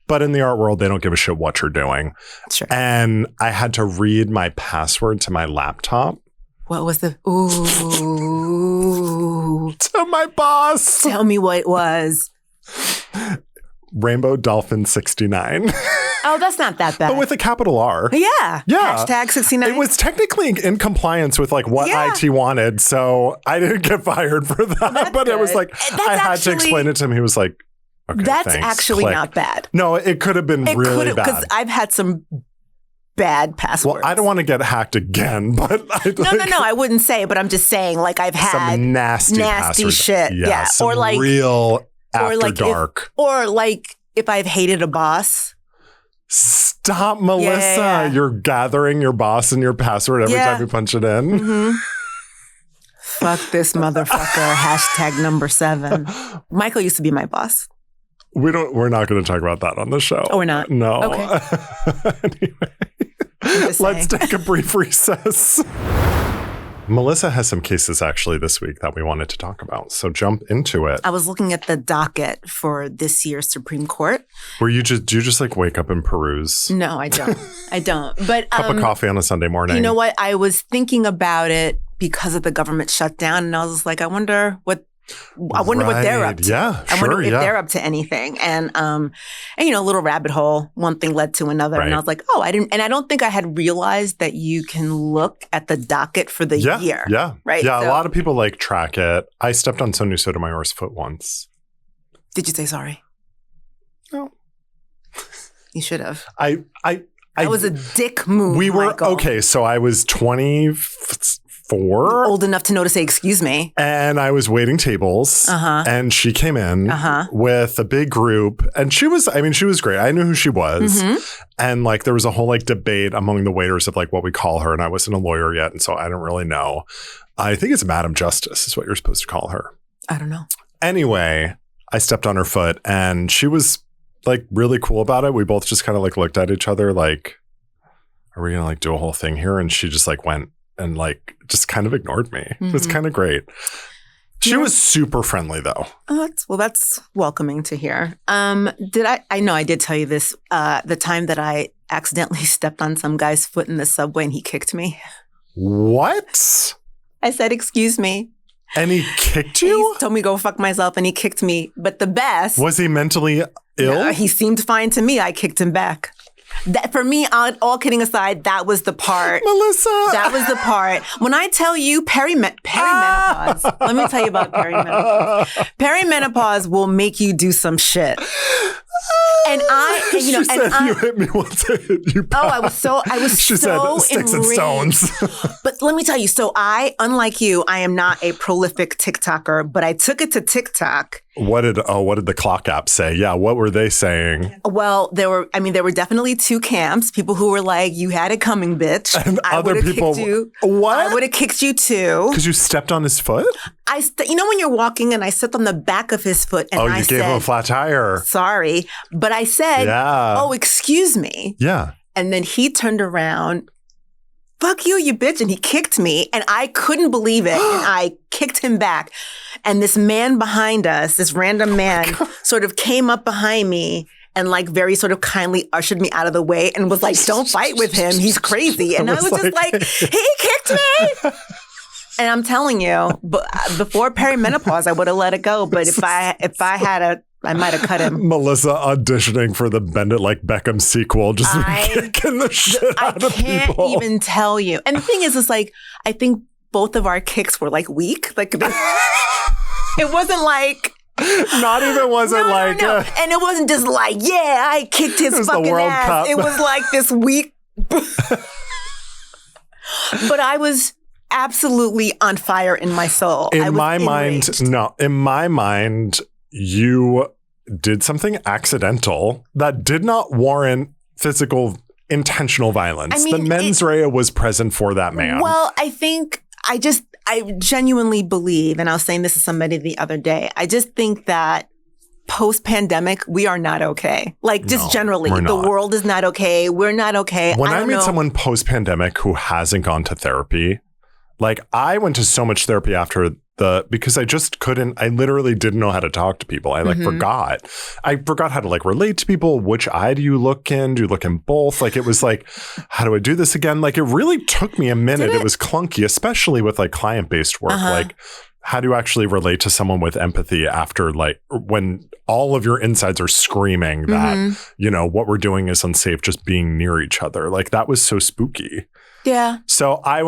Speaker 1: But in the art world, they don't give a shit what you're doing.
Speaker 2: Sure.
Speaker 1: And I had to read my password to my laptop.
Speaker 2: What was the...
Speaker 1: Ooh. To my boss.
Speaker 2: Tell me what it was.
Speaker 1: Rainbow Dolphin 69.
Speaker 2: Oh, that's not that bad.
Speaker 1: But with a capital R.
Speaker 2: Yeah.
Speaker 1: Yeah.
Speaker 2: Hashtag 69.
Speaker 1: It was technically in compliance with like what IT wanted. So I didn't get fired for that. But it was like, I had to explain it to him. He was like, okay,
Speaker 2: that's
Speaker 1: thanks.
Speaker 2: actually
Speaker 1: Click.
Speaker 2: not bad.
Speaker 1: No, it could have been really bad.
Speaker 2: Because I've had some bad passwords.
Speaker 1: Well, I don't want to get hacked again, but
Speaker 2: No, I wouldn't say, but I'm just saying, like, I've had
Speaker 1: some nasty
Speaker 2: shit. Yeah.
Speaker 1: Some
Speaker 2: or like
Speaker 1: real after
Speaker 2: like
Speaker 1: dark.
Speaker 2: Or like if I've hated a boss.
Speaker 1: Stop, Melissa.
Speaker 2: Yeah.
Speaker 1: You're gathering your boss and your password every time you punch it in.
Speaker 2: Mm-hmm. Fuck this motherfucker. Hashtag number 7. Michael used to be my boss.
Speaker 1: We're not going to talk about that on the show.
Speaker 2: Oh, we're not?
Speaker 1: No.
Speaker 2: Okay.
Speaker 1: Anyway, let's take a brief recess. Melissa has some cases actually this week that we wanted to talk about. So jump into it.
Speaker 2: I was looking at the docket for this year's Supreme Court.
Speaker 1: Do you just like wake up and peruse?
Speaker 2: No, I don't. I don't. But
Speaker 1: cup of coffee on a Sunday morning.
Speaker 2: You know what? I was thinking about it because of the government shutdown, and I was like, I wonder what they're up to.
Speaker 1: Yeah,
Speaker 2: I wonder if they're up to anything. And you know, a little rabbit hole, one thing led to another. Right. And I was like, oh, I don't think I had realized that you can look at the docket for the year.
Speaker 1: Yeah.
Speaker 2: Right.
Speaker 1: Yeah. So, a lot of people like track it. I stepped on Sonia Sotomayor's foot once.
Speaker 2: Did you say sorry?
Speaker 1: No.
Speaker 2: You should have.
Speaker 1: I
Speaker 2: was a dick move.
Speaker 1: We were
Speaker 2: Michael.
Speaker 1: okay. So I was 24,
Speaker 2: old enough to know to say excuse me,
Speaker 1: and I was waiting tables. And she came in with a big group, and she was great. I knew who she was, and like there was a whole like debate among the waiters of like what we call her, and I wasn't a lawyer yet, and so I don't really know. I think it's Madam Justice is what you're supposed to call her.
Speaker 2: I don't know.
Speaker 1: Anyway, I stepped on her foot, and she was like really cool about it. We both just kind of like looked at each other like, are we gonna like do a whole thing here? And she just like went and like just kind of ignored me. It was kind of great. She was super friendly though.
Speaker 2: Oh, that's welcoming to hear. I know I did tell you this, the time that I accidentally stepped on some guy's foot in the subway and he kicked me.
Speaker 1: What?
Speaker 2: I said, excuse me.
Speaker 1: And he kicked you?
Speaker 2: He told me to go fuck myself and he kicked me. But the best.
Speaker 1: Was he mentally ill?
Speaker 2: No, he seemed fine to me. I kicked him back. That, for me, all kidding aside, that was the part.
Speaker 1: Melissa.
Speaker 2: That was the part. When I tell you perimenopause, let me tell you about perimenopause. Perimenopause will make you do some shit. And
Speaker 1: you hit me once I hit you back.
Speaker 2: Oh, I was so
Speaker 1: she said sticks
Speaker 2: enraged.
Speaker 1: and stones.
Speaker 2: But let me tell you, so unlike you, I am not a prolific TikToker, but I took it to TikTok.
Speaker 1: What did the clock app say? Yeah, what were they saying?
Speaker 2: Well, there were definitely two camps. People who were like, you had it coming, bitch.
Speaker 1: And other people,
Speaker 2: kicked you.
Speaker 1: What?
Speaker 2: I would have kicked you too.
Speaker 1: Because you stepped on his foot?
Speaker 2: You know when you're walking and I stepped on the back of his foot and I said,
Speaker 1: gave him a flat tire.
Speaker 2: Sorry. But I said, oh, excuse me.
Speaker 1: Yeah.
Speaker 2: And then he turned around, fuck you bitch. And he kicked me and I couldn't believe it. And I kicked him back. And this man behind us, this random man sort of came up behind me and like very sort of kindly ushered me out of the way and was like, don't fight with him. He's crazy. And I was just like, he kicked me. And I'm telling you, before perimenopause, I would have let it go. But if I had I might have cut him.
Speaker 1: Melissa auditioning for the Bend It Like Beckham sequel, just kicking the shit out of people. I can't
Speaker 2: even tell you. And the thing is, it's like, I think both of our kicks were like weak. Like, it wasn't like...
Speaker 1: Not even was it like...
Speaker 2: No. And it wasn't just like, yeah, I kicked his fucking ass. Cup. It was like this weak... But I was absolutely on fire in my soul.
Speaker 1: In my mind, you did something accidental that did not warrant physical intentional violence. I mean, the mens rea was present for that man.
Speaker 2: Well, I think I genuinely believe, and I was saying this to somebody the other day, I just think that post-pandemic, we are not okay. Like, just generally, the world is not okay. We're not okay.
Speaker 1: When I meet someone post-pandemic who hasn't gone to therapy, like, I went to so much therapy after because I just couldn't, I literally didn't know how to talk to people. I forgot. I forgot how to like relate to people. Which eye do you look in? Do you look in both? Like, it was like, how do I do this again? Like, it really took me a minute. It was clunky, especially with like client-based work. Like, how do you actually relate to someone with empathy after like when all of your insides are screaming that, you know, what we're doing is unsafe just being near each other? Like that was so spooky.
Speaker 2: Yeah.
Speaker 1: So I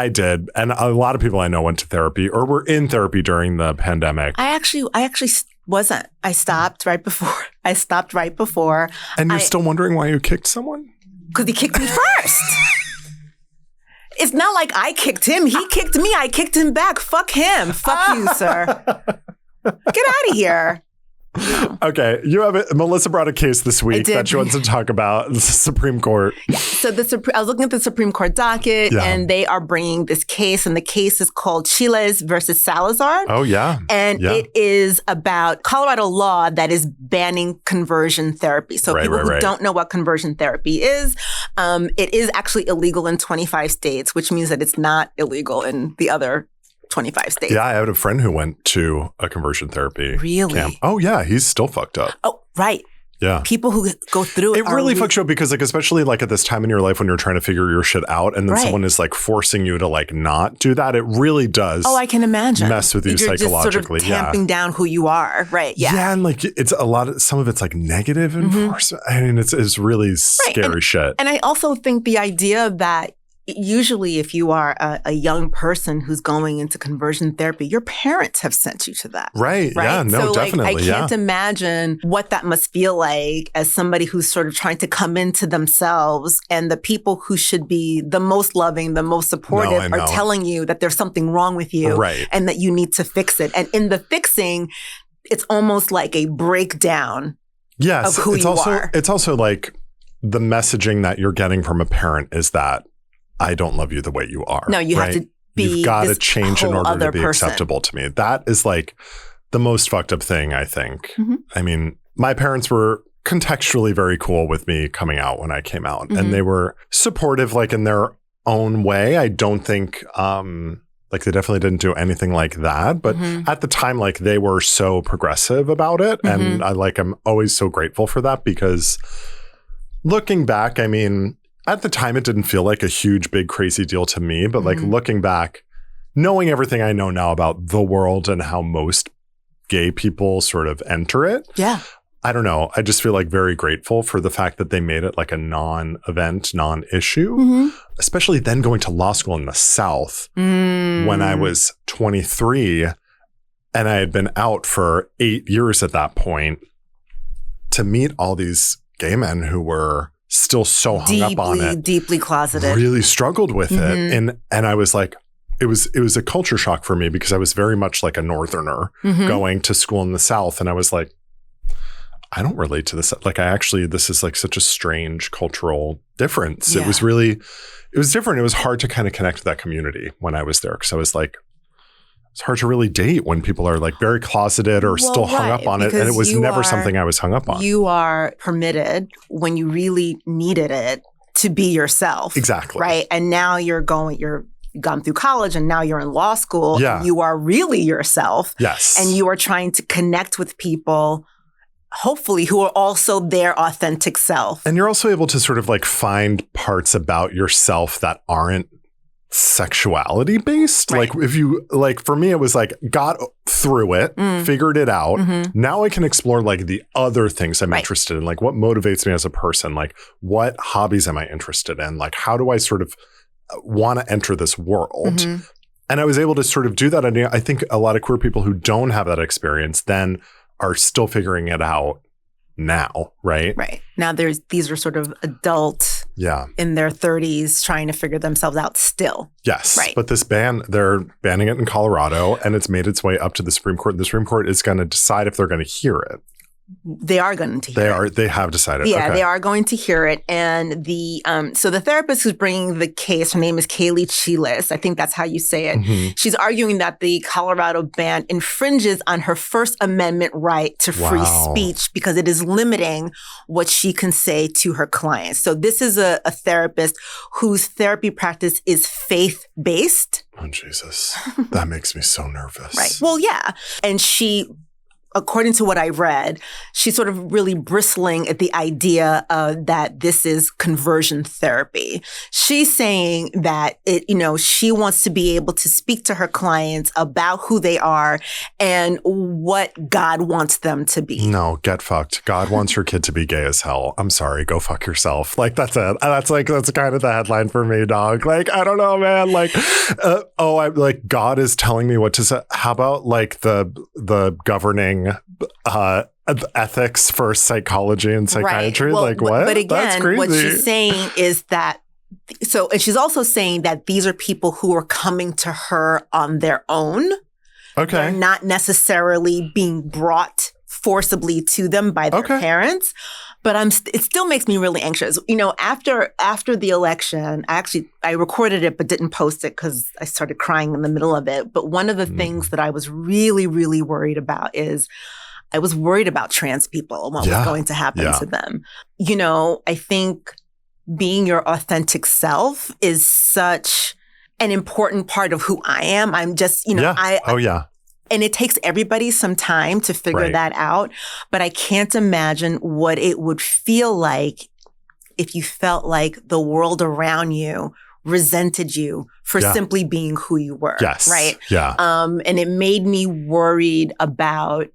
Speaker 1: did. And a lot of people I know went to therapy or were in therapy during the pandemic.
Speaker 2: I actually wasn't. I stopped right before.
Speaker 1: And you're still wondering why you kicked someone?
Speaker 2: Because he kicked me first. It's not like I kicked him. He kicked me. I kicked him back. Fuck him. Fuck you, sir. Get out of here.
Speaker 1: Okay. Mélissa brought a case this week that she wants to talk about. The Supreme Court.
Speaker 2: So I was looking at the Supreme Court docket and they are bringing this case, and the case is called Chiles versus Salazar.
Speaker 1: Oh, yeah.
Speaker 2: And it is about Colorado law that is banning conversion therapy. So people who don't know what conversion therapy is, it is actually illegal in 25 states, which means that it's not illegal in the other 25 states.
Speaker 1: Yeah, I had a friend who went to a conversion therapy camp. Oh, yeah. He's still fucked up.
Speaker 2: Oh, right.
Speaker 1: Yeah.
Speaker 2: People who go through it
Speaker 1: really fucks you up because like, especially like at this time in your life when you're trying to figure your shit out and then someone is like forcing you to like not do that. It really does.
Speaker 2: Oh, I can imagine.
Speaker 1: Mess with you
Speaker 2: you're
Speaker 1: psychologically.
Speaker 2: Just sort of tamping down who you are. Right. Yeah.
Speaker 1: Yeah. And like it's some of it's like negative enforcement. I mean, it's really scary shit.
Speaker 2: And I also think the idea that usually if you are a young person who's going into conversion therapy, your parents have sent you to that.
Speaker 1: Right. Yeah, no,
Speaker 2: so,
Speaker 1: definitely.
Speaker 2: I can't imagine what that must feel like as somebody who's sort of trying to come into themselves and the people who should be the most loving, the most supportive are telling you that there's something wrong with you and that you need to fix it. And in the fixing, it's almost like a breakdown of who you are.
Speaker 1: It's also like the messaging that you're getting from a parent is that I don't love you the way you are.
Speaker 2: No, you have to be
Speaker 1: You've got to change in order to be
Speaker 2: person.
Speaker 1: acceptable to me. That is like the most fucked up thing, I think. I mean, my parents were contextually very cool with me coming out when I came out. And they were supportive like in their own way. I don't think like they definitely didn't do anything like that. But at the time, like they were so progressive about it. And I'm always so grateful for that because looking back, I mean, at the time, it didn't feel like a huge, big, crazy deal to me. But like looking back, knowing everything I know now about the world and how most gay people sort of enter it.
Speaker 2: Yeah.
Speaker 1: I don't know. I just feel like very grateful for the fact that they made it like a non-event, non-issue, especially then going to law school in the South when I was 23 and I had been out for 8 years at that point to meet all these gay men who were still so hung up on it.
Speaker 2: Deeply closeted.
Speaker 1: Really struggled with it. And I was like, it was a culture shock for me because I was very much like a Northerner going to school in the South. And I was like, I don't relate to this. Like this is like such a strange cultural difference. Yeah. It was different. It was hard to kind of connect with that community when I was there. Cause I was like, it's hard to really date when people are like very closeted or still hung up on it. And it was never something I was hung up on.
Speaker 2: You are permitted when you really needed it to be yourself.
Speaker 1: Exactly.
Speaker 2: Right. And now you've gone through college and now you're in law school.
Speaker 1: Yeah.
Speaker 2: And you are really yourself.
Speaker 1: Yes.
Speaker 2: And you are trying to connect with people, hopefully, who are also their authentic self.
Speaker 1: And you're also able to sort of like find parts about yourself that aren't sexuality based.
Speaker 2: Right.
Speaker 1: Like if you like, for me, it was like got through it, figured it out. Now I can explore like the other things I'm interested in, like what motivates me as a person, like what hobbies am I interested in, like how do I sort of want to enter this world. And I was able to sort of do that. And I think a lot of queer people who don't have that experience then are still figuring it out now, right?
Speaker 2: Right. Now these are sort of adult in their 30s trying to figure themselves out still.
Speaker 1: Yes.
Speaker 2: Right.
Speaker 1: But this ban, they're banning it in Colorado and it's made its way up to the Supreme Court. The Supreme Court is going to decide if they're going to hear it.
Speaker 2: They are going to hear it.
Speaker 1: They have decided.
Speaker 2: Yeah,
Speaker 1: okay.
Speaker 2: They are going to hear it. And so the therapist who's bringing the case, her name is Kaylee Chiles. I think that's how you say it. She's arguing that the Colorado ban infringes on her First Amendment right to free speech because it is limiting what she can say to her clients. So this is a therapist whose therapy practice is faith-based.
Speaker 1: Oh, Jesus. That makes me so nervous.
Speaker 2: Right. Well, yeah. And she according to what I read, she's sort of really bristling at the idea that this is conversion therapy. She's saying that she wants to be able to speak to her clients about who they are and what God wants them to be.
Speaker 1: No, get fucked. God wants your kid to be gay as hell. I'm sorry, go fuck yourself. Like, that's it. That's kind of the headline for me, dog. Like, I don't know, man. Like, God is telling me what to say. How about like the governing ethics for psychology and psychiatry?
Speaker 2: Right. Well,
Speaker 1: like, what?
Speaker 2: But again, what she's saying is that, and she's also saying that these are people who are coming to her on their own.
Speaker 1: Okay.
Speaker 2: They're not necessarily being brought forcibly to them by their parents. But it still makes me really anxious. After the election, I recorded it but didn't post it because I started crying in the middle of it. But one of the things that I was really, really worried about is I was worried about trans people and what was going to happen to them. I think being your authentic self is such an important part of who I am. I'm just, and it takes everybody some time to figure that out. But I can't imagine what it would feel like if you felt like the world around you resented you for simply being who you were.
Speaker 1: Yes.
Speaker 2: Right.
Speaker 1: Yeah.
Speaker 2: And it made me worried about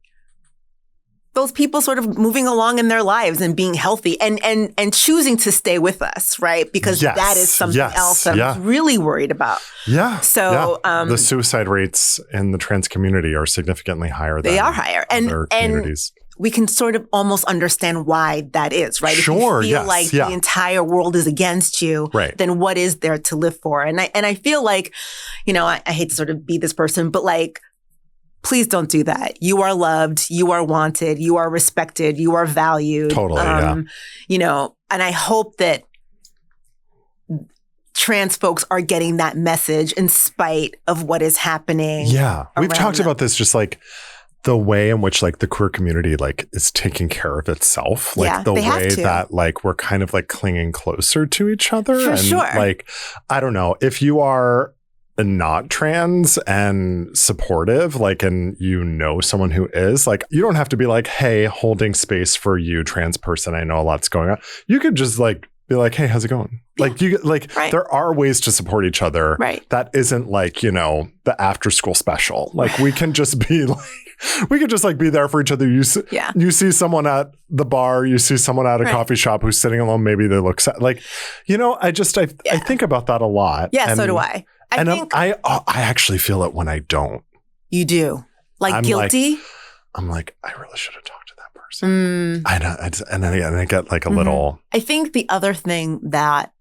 Speaker 2: those people sort of moving along in their lives and being healthy and choosing to stay with us, right? Because that is something else that I'm really worried about.
Speaker 1: Yeah.
Speaker 2: So
Speaker 1: the suicide rates in the trans community are significantly higher than other communities.
Speaker 2: We can sort of almost understand why that is, right?
Speaker 1: Sure,
Speaker 2: if you feel like the entire world is against you, then what is there to live for? And I feel like, I hate to sort of be this person, but like, please don't do that. You are loved. You are wanted. You are respected. You are valued.
Speaker 1: Totally,
Speaker 2: and I hope that trans folks are getting that message in spite of what is happening.
Speaker 1: Yeah. We've talked about this, just like the way in which like the queer community like is taking care of itself. Like the way that like we're kind of like clinging closer to each other.
Speaker 2: For sure.
Speaker 1: Like, I don't know, if you are not trans and supportive, like, and someone who is, like, you don't have to be like, hey, holding space for you, trans person, I know a lot's going on. You could just like be like, hey, how's it going? Like, there are ways to support each other.
Speaker 2: Right.
Speaker 1: That isn't like, the after school special. Like, we can just be like, we could just like be there for each other. You see someone at the bar, you see someone at a coffee shop who's sitting alone. Maybe they look sad. Like, I think about that a lot.
Speaker 2: Yeah, so do I.
Speaker 1: I actually feel it when I don't.
Speaker 2: You do? Like, I'm guilty?
Speaker 1: I'm like, I really should have talked to that person. I know, and then I get like a little.
Speaker 2: I think the other thing that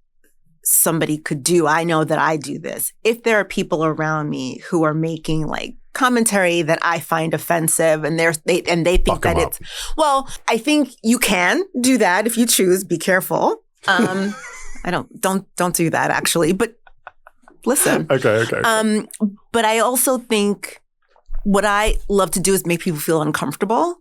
Speaker 2: somebody could do, I know that I do this, if there are people around me who are making like commentary that I find offensive and they think that it's, well, I think you can do that if you choose. Be careful. I don't do that actually, but listen.
Speaker 1: Okay.
Speaker 2: But I also think what I love to do is make people feel uncomfortable.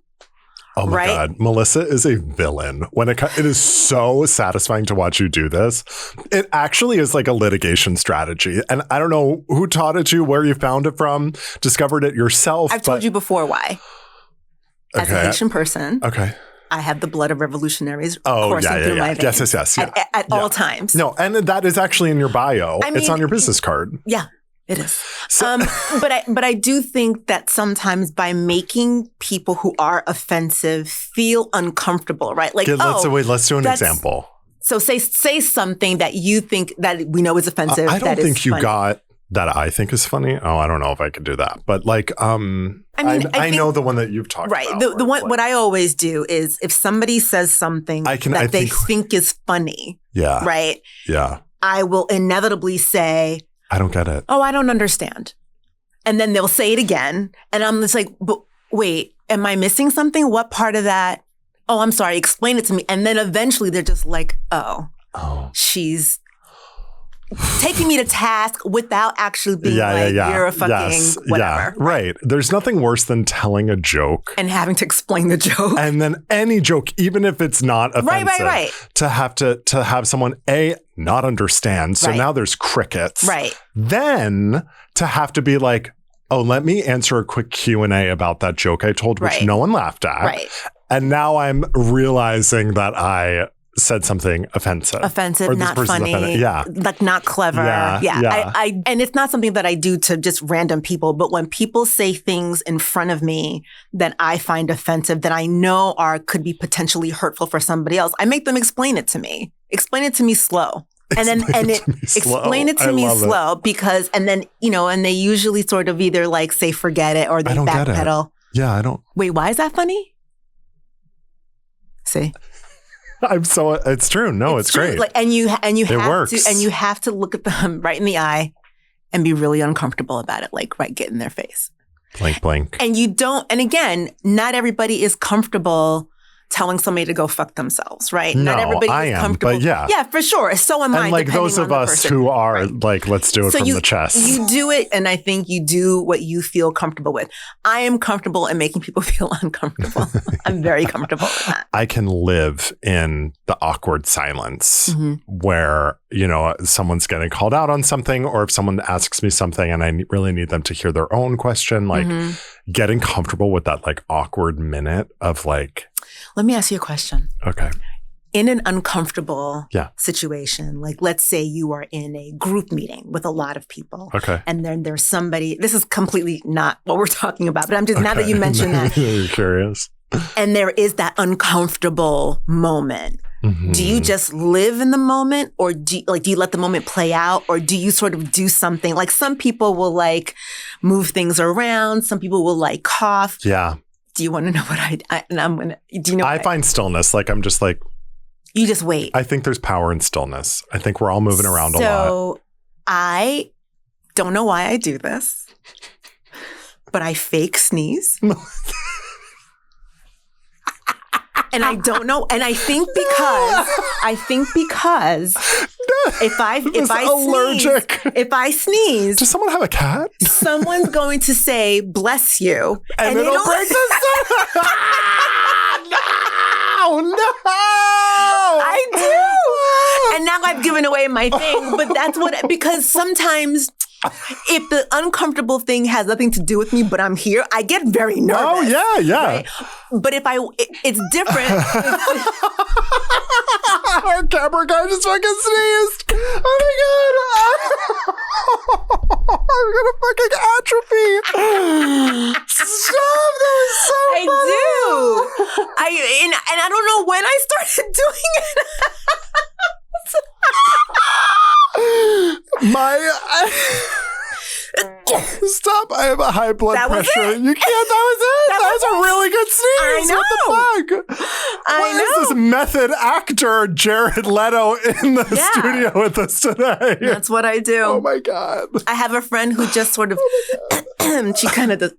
Speaker 1: Oh my God. Mélissa is a villain. It is so satisfying to watch you do this. It actually is like a litigation strategy. And I don't know who taught it to you, where you found it from, discovered it yourself.
Speaker 2: I've told you before why. As a Haitian person.
Speaker 1: Okay.
Speaker 2: I have the blood of revolutionaries coursing through my veins.
Speaker 1: Yes.
Speaker 2: At all times.
Speaker 1: No, and that is actually in your bio. It's on your business card.
Speaker 2: Yeah, it is. So, but I do think that sometimes by making people who are offensive feel uncomfortable, right? Like,
Speaker 1: let's do an example.
Speaker 2: So say something that you think that we know is offensive.
Speaker 1: I don't think you got that I think is funny. Oh, I don't know if I could do that. But like, I know the one that you've talked about.
Speaker 2: Right. The one, what I always do is if somebody says something that they think is funny.
Speaker 1: Yeah.
Speaker 2: Right.
Speaker 1: Yeah.
Speaker 2: I will inevitably say,
Speaker 1: I don't get it.
Speaker 2: Oh, I don't understand. And then they'll say it again. And I'm just like, but wait, am I missing something? What part of that? Oh, I'm sorry. Explain it to me. And then eventually they're just like, oh. She's taking me to task without actually being you're a fucking whatever.
Speaker 1: Yeah, right. There's nothing worse than telling a joke.
Speaker 2: And having to explain the joke.
Speaker 1: And then any joke, even if it's not offensive.
Speaker 2: Right.
Speaker 1: To have someone, not understand. So now there's crickets.
Speaker 2: Right.
Speaker 1: Then to have to be like, oh, let me answer a quick Q&A about that joke I told, which no one laughed at.
Speaker 2: Right.
Speaker 1: And now I'm realizing that I said something offensive.
Speaker 2: Offensive, not funny.
Speaker 1: Offended. Yeah.
Speaker 2: Like not clever. Yeah. I and it's not something that I do to just random people, but when people say things in front of me that I find offensive, that I know could be potentially hurtful for somebody else, I make them explain it to me. Explain it to me slow. And then explain it to me slow because, and then, and they usually sort of either like say, forget it, or they backpedal.
Speaker 1: Yeah, I don't.
Speaker 2: Wait, why is that funny? See?
Speaker 1: It's true. No, it's
Speaker 2: true.
Speaker 1: great.
Speaker 2: Like, and you
Speaker 1: works.
Speaker 2: you have to look at them right in the eye and be really uncomfortable about it. Like, right, get in their face.
Speaker 1: Blink.
Speaker 2: And you don't, and again, not everybody is comfortable telling somebody to go fuck themselves, right?
Speaker 1: No,
Speaker 2: not everybody
Speaker 1: I
Speaker 2: is
Speaker 1: am,
Speaker 2: comfortable.
Speaker 1: but yeah.
Speaker 2: Yeah, for sure. So am I.
Speaker 1: And like those of us who are like, let's do it from the chest.
Speaker 2: You do it, and I think you do what you feel comfortable with. I am comfortable in making people feel uncomfortable. I'm very comfortable with that.
Speaker 1: I can live in the awkward silence where, someone's getting called out on something, or if someone asks me something and I really need them to hear their own question, like getting comfortable with that like awkward minute of like,
Speaker 2: let me ask you a question.
Speaker 1: Okay.
Speaker 2: In an uncomfortable situation, like let's say you are in a group meeting with a lot of people.
Speaker 1: Okay.
Speaker 2: And then there's somebody, this is completely not what we're talking about, but I'm just, now that you mentioned that.
Speaker 1: You're curious.
Speaker 2: And there is that uncomfortable moment. Do you just live in the moment, or do you let the moment play out, or do you sort of do something? Like some people will like move things around. Some people will like cough.
Speaker 1: Yeah.
Speaker 2: Do you want to know what
Speaker 1: I find stillness. Like, I'm just like.
Speaker 2: You just wait.
Speaker 1: I think there's power in stillness. I think we're all moving around a lot.
Speaker 2: So I don't know why I do this, but I fake sneeze. And I don't know. And I think because if I sneeze,
Speaker 1: does someone have a cat?
Speaker 2: Someone's going to say, bless you.
Speaker 1: And it'll break the No.
Speaker 2: I do. And now I've given away my thing, but because sometimes if the uncomfortable thing has nothing to do with me, but I'm here, I get very nervous.
Speaker 1: Oh, yeah.
Speaker 2: Right? But it's different.
Speaker 1: Our camera guy just fucking sneezed. Oh my God. I'm going to fucking atrophy. Stop. That was so funny.
Speaker 2: I do. And I don't know when I started doing it.
Speaker 1: Stop. I have a high blood pressure. You can't. That was it. That was a really good sneeze.
Speaker 2: I know.
Speaker 1: What the fuck? What is this method actor Jared Leto in the studio with us today?
Speaker 2: That's what I do.
Speaker 1: Oh my God.
Speaker 2: I have a friend who just sort of, she kind of does.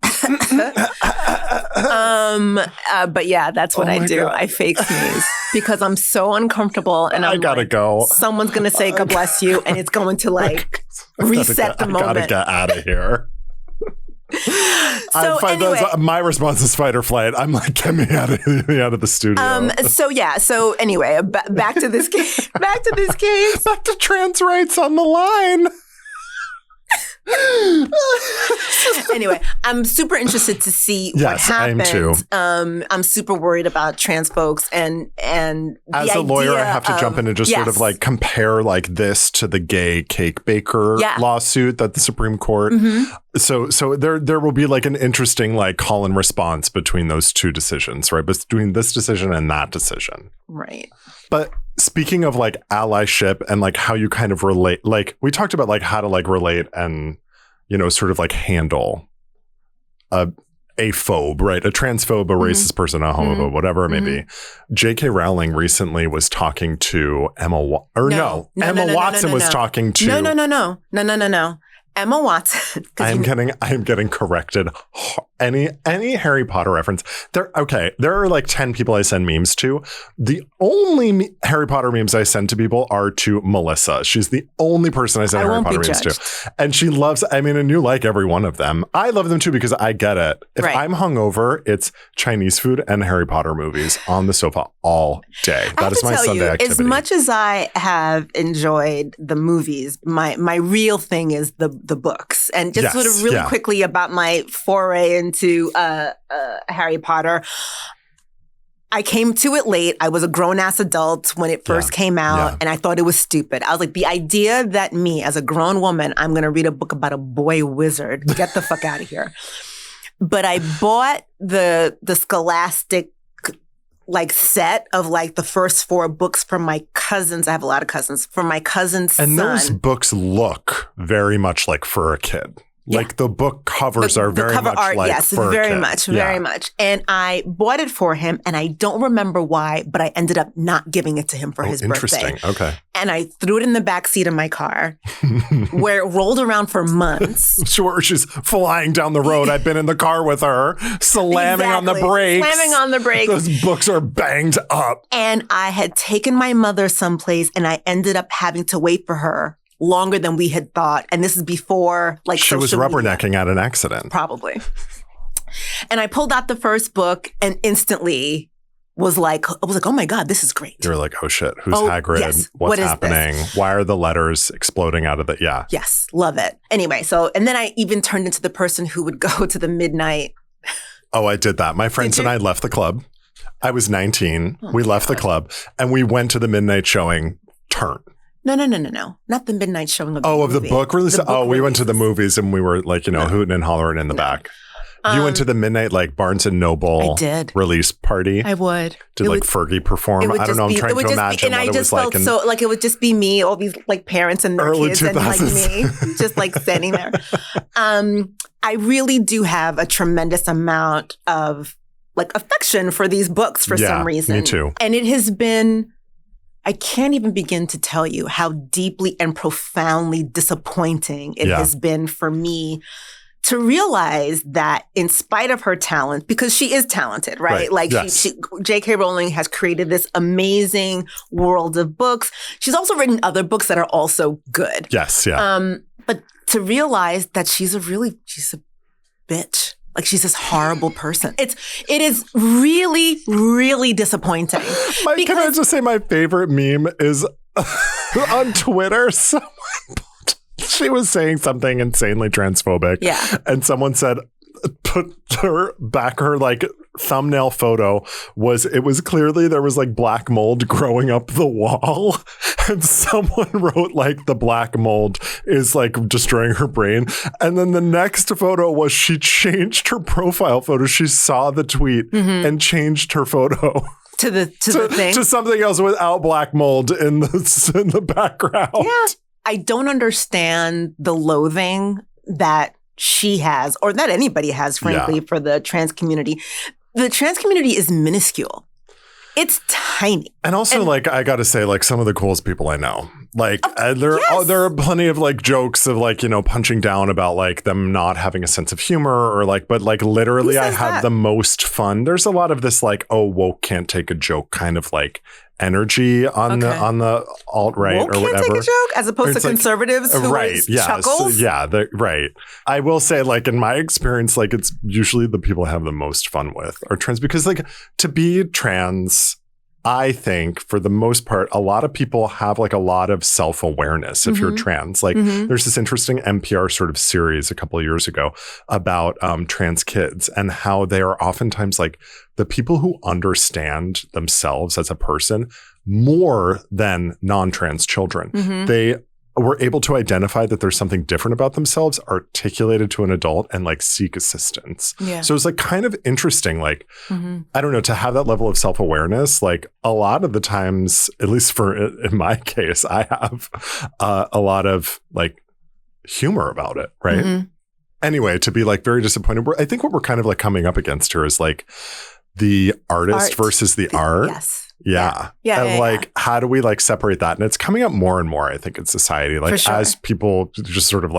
Speaker 2: But yeah, that's what I do. God. I fake sneeze because I'm so uncomfortable, and I gotta go. Someone's gonna say "God bless you," and it's going to like reset the moment.
Speaker 1: I gotta get out of here. My response is fight or flight. I'm like, get me out of the studio.
Speaker 2: So anyway, back to this case. Back
Speaker 1: to trans rights on the line.
Speaker 2: Anyway, I'm super interested to see what happens.
Speaker 1: I am too.
Speaker 2: I'm super worried about trans folks, and
Speaker 1: as a lawyer, I have to jump in and just sort of like compare like this to the gay cake baker lawsuit that the Supreme Court. So there will be like an interesting like call and response between those two decisions, right? Between this decision and that decision,
Speaker 2: right?
Speaker 1: But speaking of like allyship and like how you kind of relate, like we talked about like how to like relate and, sort of like handle a phobe, right? A transphobe, a racist person, a homophobe, whatever it may be. J.K. Rowling recently was talking to Emma Watson was talking to...
Speaker 2: No. Emma Watson.
Speaker 1: I am getting corrected. Any Harry Potter reference. There are like 10 people I send memes to. The only Harry Potter memes I send to people are to Mélissa. She's the only person I send Harry Potter memes to. And she loves, and you like every one of them. I love them too because I get it. If I'm hungover, it's Chinese food and Harry Potter movies on the sofa all day. That is my Sunday activity.
Speaker 2: As much as I have enjoyed the movies, my real thing is the the books. And just sort of really quickly about my foray into Harry Potter. I came to it late. I was a grown-ass adult when it first came out, and I thought it was stupid. I was like, the idea that me, as a grown woman, I'm going to read a book about a boy wizard, get the fuck out of here. But I bought the Scholastic set of the first 4 books from my cousins. I have a lot of cousins. From my cousin's son.
Speaker 1: And those books look very much like for a kid. The book covers are very much
Speaker 2: art,
Speaker 1: like
Speaker 2: yes,
Speaker 1: for
Speaker 2: very
Speaker 1: a kid.
Speaker 2: much, very much. And I bought it for him, and I don't remember why, but I ended up not giving it to him for his birthday.
Speaker 1: Interesting. Okay.
Speaker 2: And I threw it in the backseat of my car, where it rolled around for months.
Speaker 1: Sure, she's flying down the road. I've been in the car with her, slamming on the brakes.
Speaker 2: Slamming on the brakes.
Speaker 1: Those books are banged up.
Speaker 2: And I had taken my mother someplace, and I ended up having to wait for her longer than we had thought. And this is before
Speaker 1: she was rubbernecking at an accident.
Speaker 2: Probably. And I pulled out the first book and instantly was like, oh my God, this is great.
Speaker 1: You're like, oh shit, who's Hagrid?
Speaker 2: Yes.
Speaker 1: What's happening? Why are the letters exploding out of the,
Speaker 2: Yes, love it. Anyway, and then I even turned into the person who would go to the midnight.
Speaker 1: Oh, I did that. My friends and I left the club. I was 19. We left the club and we went to the midnight showing Turn.
Speaker 2: No. Not the midnight showing of the
Speaker 1: movie. Of the book release? We went to the movies and we were hooting and hollering in the back. You went to the midnight Barnes & Noble release party?
Speaker 2: I would.
Speaker 1: Did Fergie perform? I don't know. I'm trying to imagine what it was like.
Speaker 2: And I just felt so it would just be me, all these parents and their kids
Speaker 1: 2000s.
Speaker 2: and me just standing there. I really do have a tremendous amount of affection for these books for some reason.
Speaker 1: Me too.
Speaker 2: And it has been... I can't even begin to tell you how deeply and profoundly disappointing it has been for me to realize that in spite of her talent, because she is talented, right? J.K. Rowling has created this amazing world of books. She's also written other books that are also good.
Speaker 1: Yes, yeah.
Speaker 2: But to realize that she's a bitch. She's this horrible person. It is really, really disappointing.
Speaker 1: Can I just say my favorite meme is on Twitter? She was saying something insanely transphobic.
Speaker 2: Yeah.
Speaker 1: And someone said, put her thumbnail photo was clearly there was black mold growing up the wall. And someone wrote the black mold is destroying her brain. And then the next photo was she changed her profile photo. She saw the tweet and changed her photo.
Speaker 2: To the thing?
Speaker 1: To something else without black mold in the background.
Speaker 2: Yeah. I don't understand the loathing that she has, or that anybody has, frankly, for the trans community. The trans community is minuscule. It's tiny.
Speaker 1: And also, I got to say, some of the coolest people I know. There are plenty of jokes of punching down about them not having a sense of humor or but literally I have the most fun. There's a lot of this woke can't take a joke kind of energy on the alt-right
Speaker 2: woke
Speaker 1: or whatever.
Speaker 2: Can't take a joke as opposed to conservatives who chuckles.
Speaker 1: So, right. I will say in my experience it's usually the people I have the most fun with are trans because to be trans, I think for the most part, a lot of people have a lot of self-awareness if you're trans. There's this interesting NPR sort of series a couple of years ago about trans kids and how they are oftentimes the people who understand themselves as a person more than non-trans children. They were able to identify that there's something different about themselves, articulated to an adult, and seek assistance. Yeah. So it's kind of interesting, I don't know, to have that level of self-awareness. A lot of the times, at least in my case, I have a lot of humor about it, right? Anyway, to be very disappointed, I think what we're kind of coming up against here is the artist versus the art.
Speaker 2: Yes.
Speaker 1: Yeah. And how do we beparate that? And it's coming up more and more, I think, in society, as people just sort of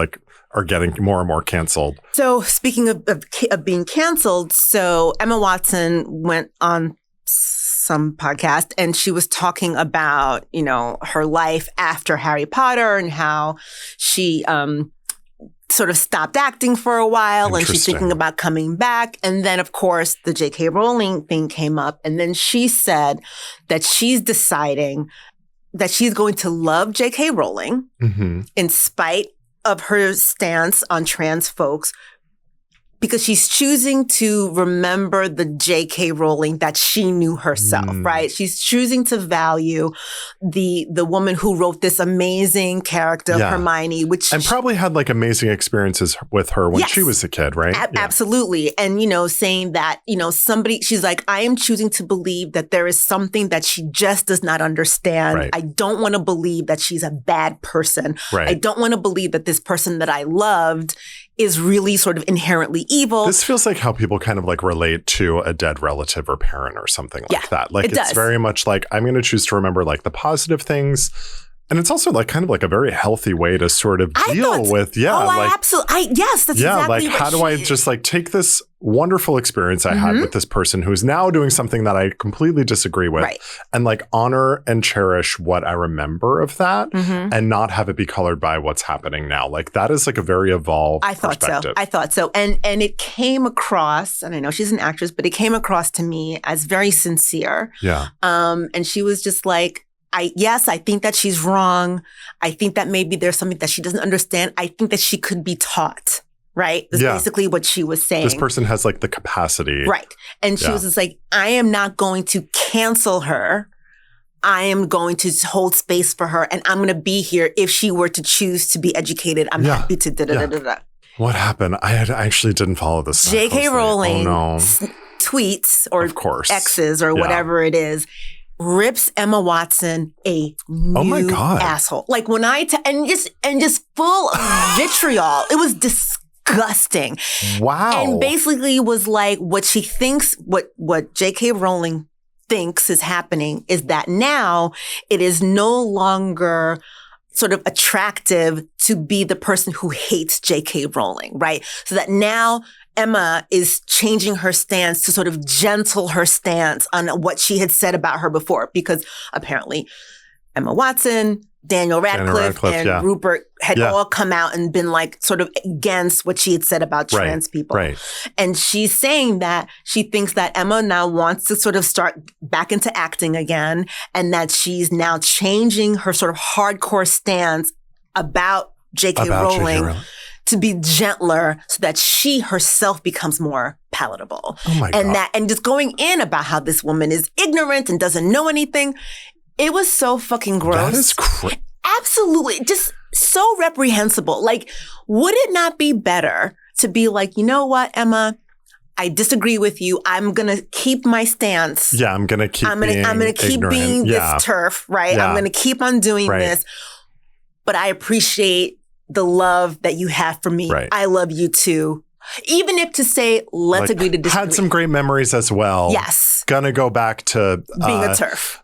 Speaker 1: are getting more and more canceled.
Speaker 2: So speaking of being canceled, so Emma Watson went on some podcast and she was talking about, her life after Harry Potter and how she sort of stopped acting for a while and she's thinking about coming back. And then, of course, the J.K. Rowling thing came up. And then she said that she's deciding that she's going to love J.K. Rowling in spite of her stance on trans folks because she's choosing to remember the J.K. Rowling that she knew herself, right? She's choosing to value the woman who wrote this amazing character, Hermione, and
Speaker 1: probably had like amazing experiences with her when she was a kid, right?
Speaker 2: Absolutely. And, saying that, she's like, I am choosing to believe that there is something that she just does not understand.
Speaker 1: Right.
Speaker 2: I don't want to believe that she's a bad person.
Speaker 1: Right.
Speaker 2: I don't want to believe that this person that I loved is really sort of inherently evil.
Speaker 1: This feels like how people kind of like relate to a dead relative or parent or something like that. Like it's very much like, I'm going to choose to remember like the positive things. And it's also like kind of like a very healthy way to sort of deal with,
Speaker 2: absolutely. Yes, that's exactly
Speaker 1: like how do I just like take this wonderful experience I had with this person who's now doing something that I completely disagree with and like honor and cherish what I remember of that and not have it be colored by what's happening now. Like that is like a very evolved perspective.
Speaker 2: I thought so. And it came across, and I know she's an actress, but it came across to me as very sincere.
Speaker 1: Yeah.
Speaker 2: And she was just like, I think that she's wrong. I think that maybe there's something that she doesn't understand. I think that she could be taught, right? That's basically what she was saying.
Speaker 1: This person has like the capacity.
Speaker 2: Right. And she was just like, I am not going to cancel her. I am going to hold space for her. And I'm going to be here if she were to choose to be educated. I'm happy to da-da-da-da-da.
Speaker 1: What happened? I actually didn't follow this.
Speaker 2: J.K. Rowling tweets or
Speaker 1: of course.
Speaker 2: X's or whatever it is. Rips Emma Watson a new asshole. Like when and just full of vitriol. It was disgusting.
Speaker 1: Wow.
Speaker 2: And basically was like what she thinks, what J.K. Rowling thinks is happening is that now it is no longer sort of attractive to be the person who hates J.K. Rowling, right? So that now Emma is changing her stance to sort of gentle her stance on what she had said about her before, because apparently Emma Watson, Daniel Radcliffe and Rupert had all come out and been like sort of against what she had said about trans people.
Speaker 1: Right.
Speaker 2: And she's saying that she thinks that Emma now wants to sort of start back into acting again and that she's now changing her sort of hardcore stance about J.K. Rowling. To be gentler so that she herself becomes more palatable.
Speaker 1: Oh my God.
Speaker 2: And just going in about how this woman is ignorant and doesn't know anything. It was so fucking gross.
Speaker 1: That is crazy.
Speaker 2: Absolutely. Just so reprehensible. Like, would it not be better to be like, you know what, Emma? I disagree with you. I'm going to keep my stance.
Speaker 1: Yeah, I'm going to keep
Speaker 2: being this turf, right?
Speaker 1: Yeah.
Speaker 2: I'm going to keep on doing this. But I appreciate the love that you have for me.
Speaker 1: Right.
Speaker 2: I love you too. Even if to say, let's agree to disagree.
Speaker 1: Had some great memories as well.
Speaker 2: Yes.
Speaker 1: Gonna go back to
Speaker 2: being a turf.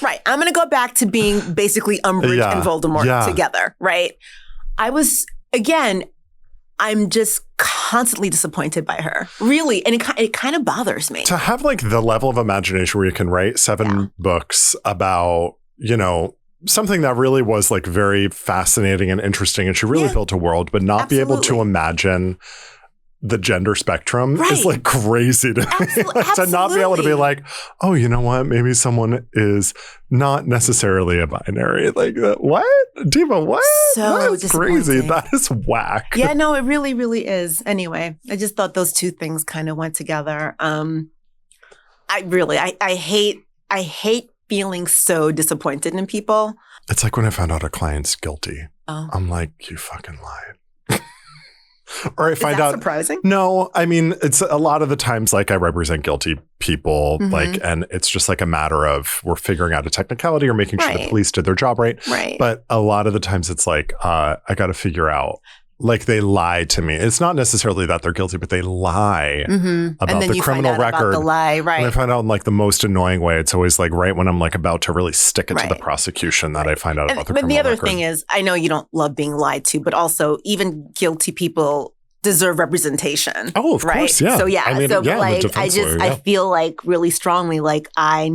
Speaker 2: Right. I'm going to go back to being basically Umbridge and Voldemort together. Right. I'm just constantly disappointed by her. Really. And it kind of bothers me.
Speaker 1: To have like the level of imagination where you can write 7 books about, something that really was like very fascinating and interesting. And she really built a world, but not be able to imagine the gender spectrum is like crazy to me. Like, to not be able to be like, oh, you know what? Maybe someone is not necessarily a binary. Like, what? Diva, what?
Speaker 2: So
Speaker 1: that's crazy. That is whack.
Speaker 2: Yeah, no, it really, really is. Anyway, I just thought those two things kind of went together. I hate feeling so disappointed in people.
Speaker 1: It's like when I found out a client's guilty.
Speaker 2: Oh.
Speaker 1: I'm like, you fucking lied. Or I find out
Speaker 2: surprising?
Speaker 1: No, I mean, it's a lot of the times like I represent guilty people, like, and it's just like a matter of we're figuring out a technicality or making sure the police did their job right.
Speaker 2: Right.
Speaker 1: But a lot of the times it's like, I got to figure out. Like they lie to me. It's not necessarily that they're guilty, but they lie about the criminal record.
Speaker 2: About the lie, right?
Speaker 1: And I find out in like the most annoying way. It's always like right when I'm like about to really stick it to the prosecution that I find out about the criminal record. But
Speaker 2: the other thing is, I know you don't love being lied to, but also even guilty people deserve representation.
Speaker 1: Oh, of course, yeah.
Speaker 2: So
Speaker 1: I mean,
Speaker 2: like I feel like really strongly like I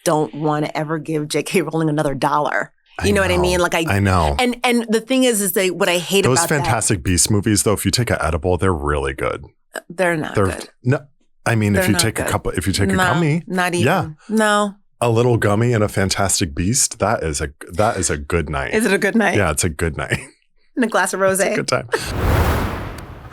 Speaker 2: don't want to ever give J.K. Rowling another $1. You know what I mean? Like
Speaker 1: I know.
Speaker 2: And the thing is that what I hate
Speaker 1: those
Speaker 2: about
Speaker 1: Fantastic Beasts movies, though, if you take an edible, they're really good.
Speaker 2: They're not good.
Speaker 1: No, I mean, if you take a gummy,
Speaker 2: not even. No.
Speaker 1: A little gummy and a Fantastic Beast, that is a good night.
Speaker 2: Is it a good night?
Speaker 1: Yeah, it's a good night.
Speaker 2: And a glass of rosé.
Speaker 1: Good time.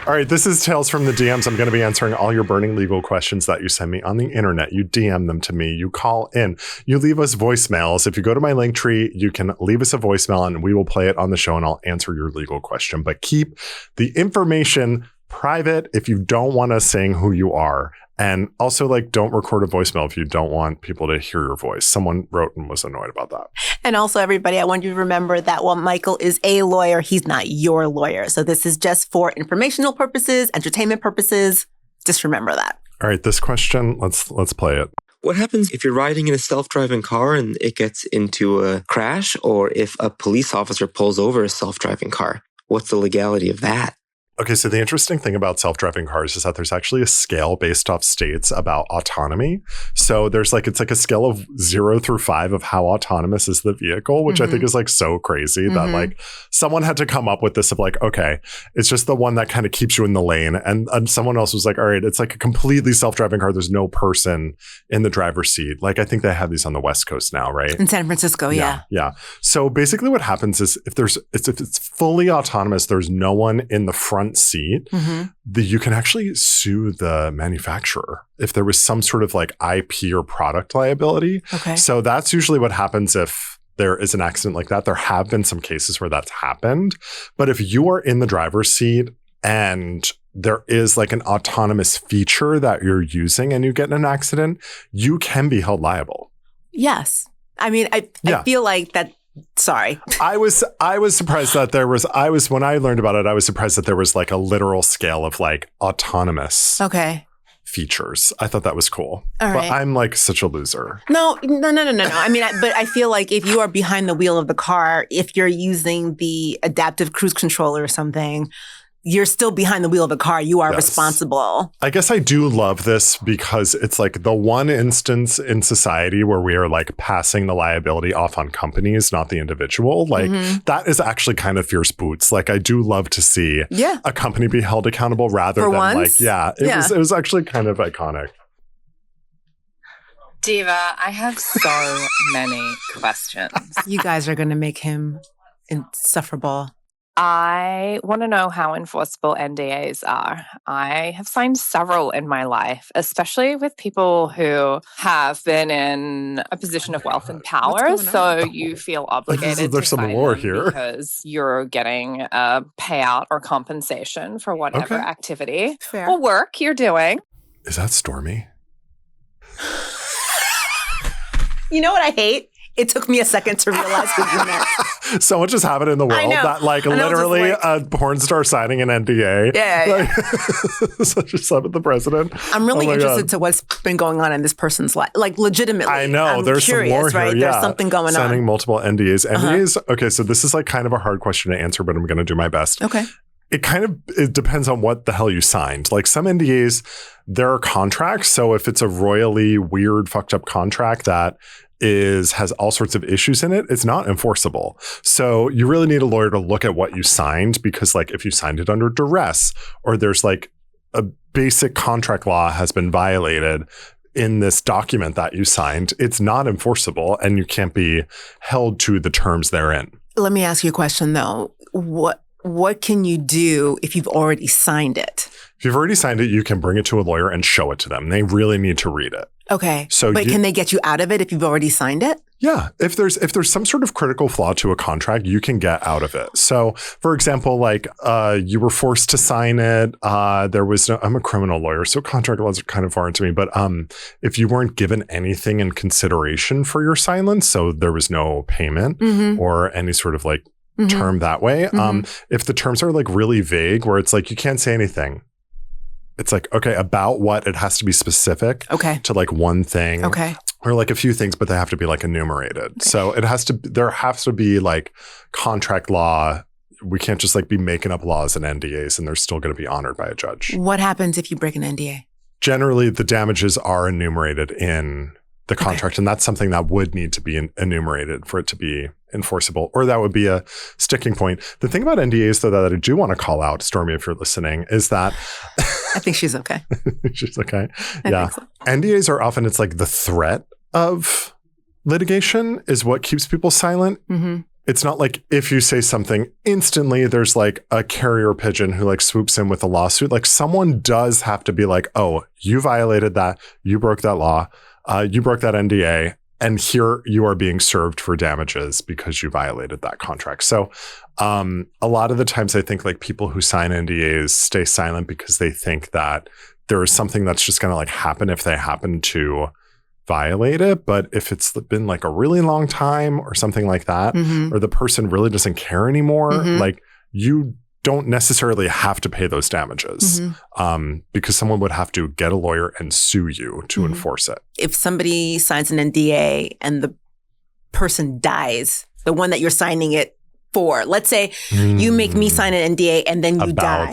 Speaker 1: All right, this is Tales from the DMs. I'm going to be answering all your burning legal questions that you send me on the internet. You DM them to me. You call in. You leave us voicemails. If you go to my link tree, you can leave us a voicemail and we will play it on the show and I'll answer your legal question. But keep the information private if you don't want us saying who you are. And also, don't record a voicemail if you don't want people to hear your voice. Someone wrote and was annoyed about that.
Speaker 2: And also, everybody, I want you to remember that while Michael is a lawyer, he's not your lawyer. So this is just for informational purposes, entertainment purposes. Just remember that.
Speaker 1: All right, this question, let's play it.
Speaker 3: What happens if you're riding in a self-driving car and it gets into a crash, or if a police officer pulls over a self-driving car? What's the legality of that?
Speaker 1: Okay, so the interesting thing about self-driving cars is that there's actually a scale based off states about autonomy. So there's it's a scale of 0 through 5 of how autonomous is the vehicle, which I think is so crazy that someone had to come up with this of okay, it's just the one that kind of keeps you in the lane. And someone else was all right, it's a completely self-driving car. There's no person in the driver's seat. I think they have these on the West Coast now, right?
Speaker 2: In San Francisco, yeah.
Speaker 1: Yeah. So basically what happens is if it's fully autonomous, there's no one in the front seat, you can actually sue the manufacturer if there was some sort of IP or product liability.
Speaker 2: Okay.
Speaker 1: So that's usually what happens if there is an accident like that. There have been some cases where that's happened. But if you are in the driver's seat and there is an autonomous feature that you're using and you get in an accident, you can be held liable.
Speaker 2: Yes. I mean, I feel like that. Sorry.
Speaker 1: I was surprised that when I learned about it, I was surprised that there was a literal scale of autonomous features. I thought that was cool.
Speaker 2: All right.
Speaker 1: But I'm such a loser.
Speaker 2: No. I mean, but I feel like if you are behind the wheel of the car, if you're using the adaptive cruise controller or something, you're still behind the wheel of a car. You are responsible. I
Speaker 1: guess I do love this because it's the one instance in society where we are passing the liability off on companies, not the individual. That is actually kind of fierce boots. I do love to see a company be held accountable rather than
Speaker 2: once?
Speaker 1: It was actually kind of iconic.
Speaker 4: Diva, I have so many questions.
Speaker 2: You guys are going to make him insufferable.
Speaker 4: I want to know how enforceable NDAs are. I have signed several in my life, especially with people who have been in a position of wealth and power. So you feel obligated to sign them here because you're getting a payout or compensation for whatever activity or work you're doing.
Speaker 1: Is that Stormy?
Speaker 2: You know what I hate? It took me a second to realize what you meant.
Speaker 1: So much has happened in the world that literally a porn star signing an NDA.
Speaker 2: Yeah.
Speaker 1: Such a slap at the president.
Speaker 2: I'm really interested to what's been going on in this person's life. Legitimately.
Speaker 1: I know. There's curious, some more here.
Speaker 2: Right?
Speaker 1: Yeah.
Speaker 2: There's something going on.
Speaker 1: Signing multiple NDAs. NDAs, okay, so this is kind of a hard question to answer, but I'm going to do my best.
Speaker 2: Okay.
Speaker 1: It depends on what the hell you signed. Some NDAs, there are contracts. So if it's a royally weird, fucked up contract that has all sorts of issues in it, it's not enforceable. So you really need a lawyer to look at what you signed because if you signed it under duress or there's a basic contract law has been violated in this document that you signed, it's not enforceable and you can't be held to the terms therein.
Speaker 2: Let me ask you a question though. What can you do if you've already signed it?
Speaker 1: If you've already signed it, you can bring it to a lawyer and show it to them. They really need to read it.
Speaker 2: Okay. But can they get you out of it if you've already signed it?
Speaker 1: Yeah. If there's some sort of critical flaw to a contract, you can get out of it. So, for example, you were forced to sign it. There was I'm a criminal lawyer, so contract laws are kind of foreign to me. But if you weren't given anything in consideration for your silence, so there was no payment or any sort of term that way. If the terms are really vague, where it's you can't say anything. It's about what? It has to be specific to one thing.
Speaker 2: Okay.
Speaker 1: Or a few things, but they have to be enumerated. Okay. So there has to be contract law. We can't just be making up laws and NDAs and they're still going to be honored by a judge.
Speaker 2: What happens if you break an NDA?
Speaker 1: Generally, the damages are enumerated in the contract. And that's something that would need to be enumerated for it to be enforceable, or that would be a sticking point. The thing about NDAs, though, that I do want to call out, Stormy, if you're listening, is that
Speaker 2: I think she's okay.
Speaker 1: She's okay.
Speaker 2: I think so.
Speaker 1: NDAs are often, it's the threat of litigation is what keeps people silent. It's not like if you say something instantly, there's like a carrier pigeon who like swoops in with a lawsuit. Like someone does have to be like, oh, you violated that. You broke that law. You broke that NDA. And here you are being served for damages because you violated that contract. So a lot of the times I think like people who sign NDAs stay silent because they think that there is something that's just going to like happen if they happen to violate it. But if it's been like a really long time or something like that, or the person really doesn't care anymore, like you don't necessarily have to pay those damages because someone would have to get a lawyer and sue you to enforce it.
Speaker 2: If somebody signs an NDA and the person dies, the one that you're signing it for, let's say you make me sign an NDA and then you die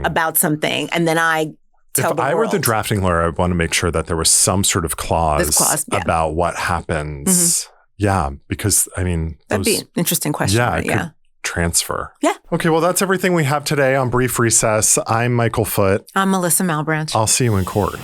Speaker 2: about something, and then I tell the world. If I were the drafting lawyer, I would want to make sure that there was some sort of clause about what happens. Yeah, because I mean, that'd be an interesting question.
Speaker 1: Yeah, transfer. Yeah. Okay, well, that's everything we have today on Brief Recess. I'm Michael Foote.
Speaker 2: I'm Melissa Malebranche.
Speaker 1: I'll see you in court.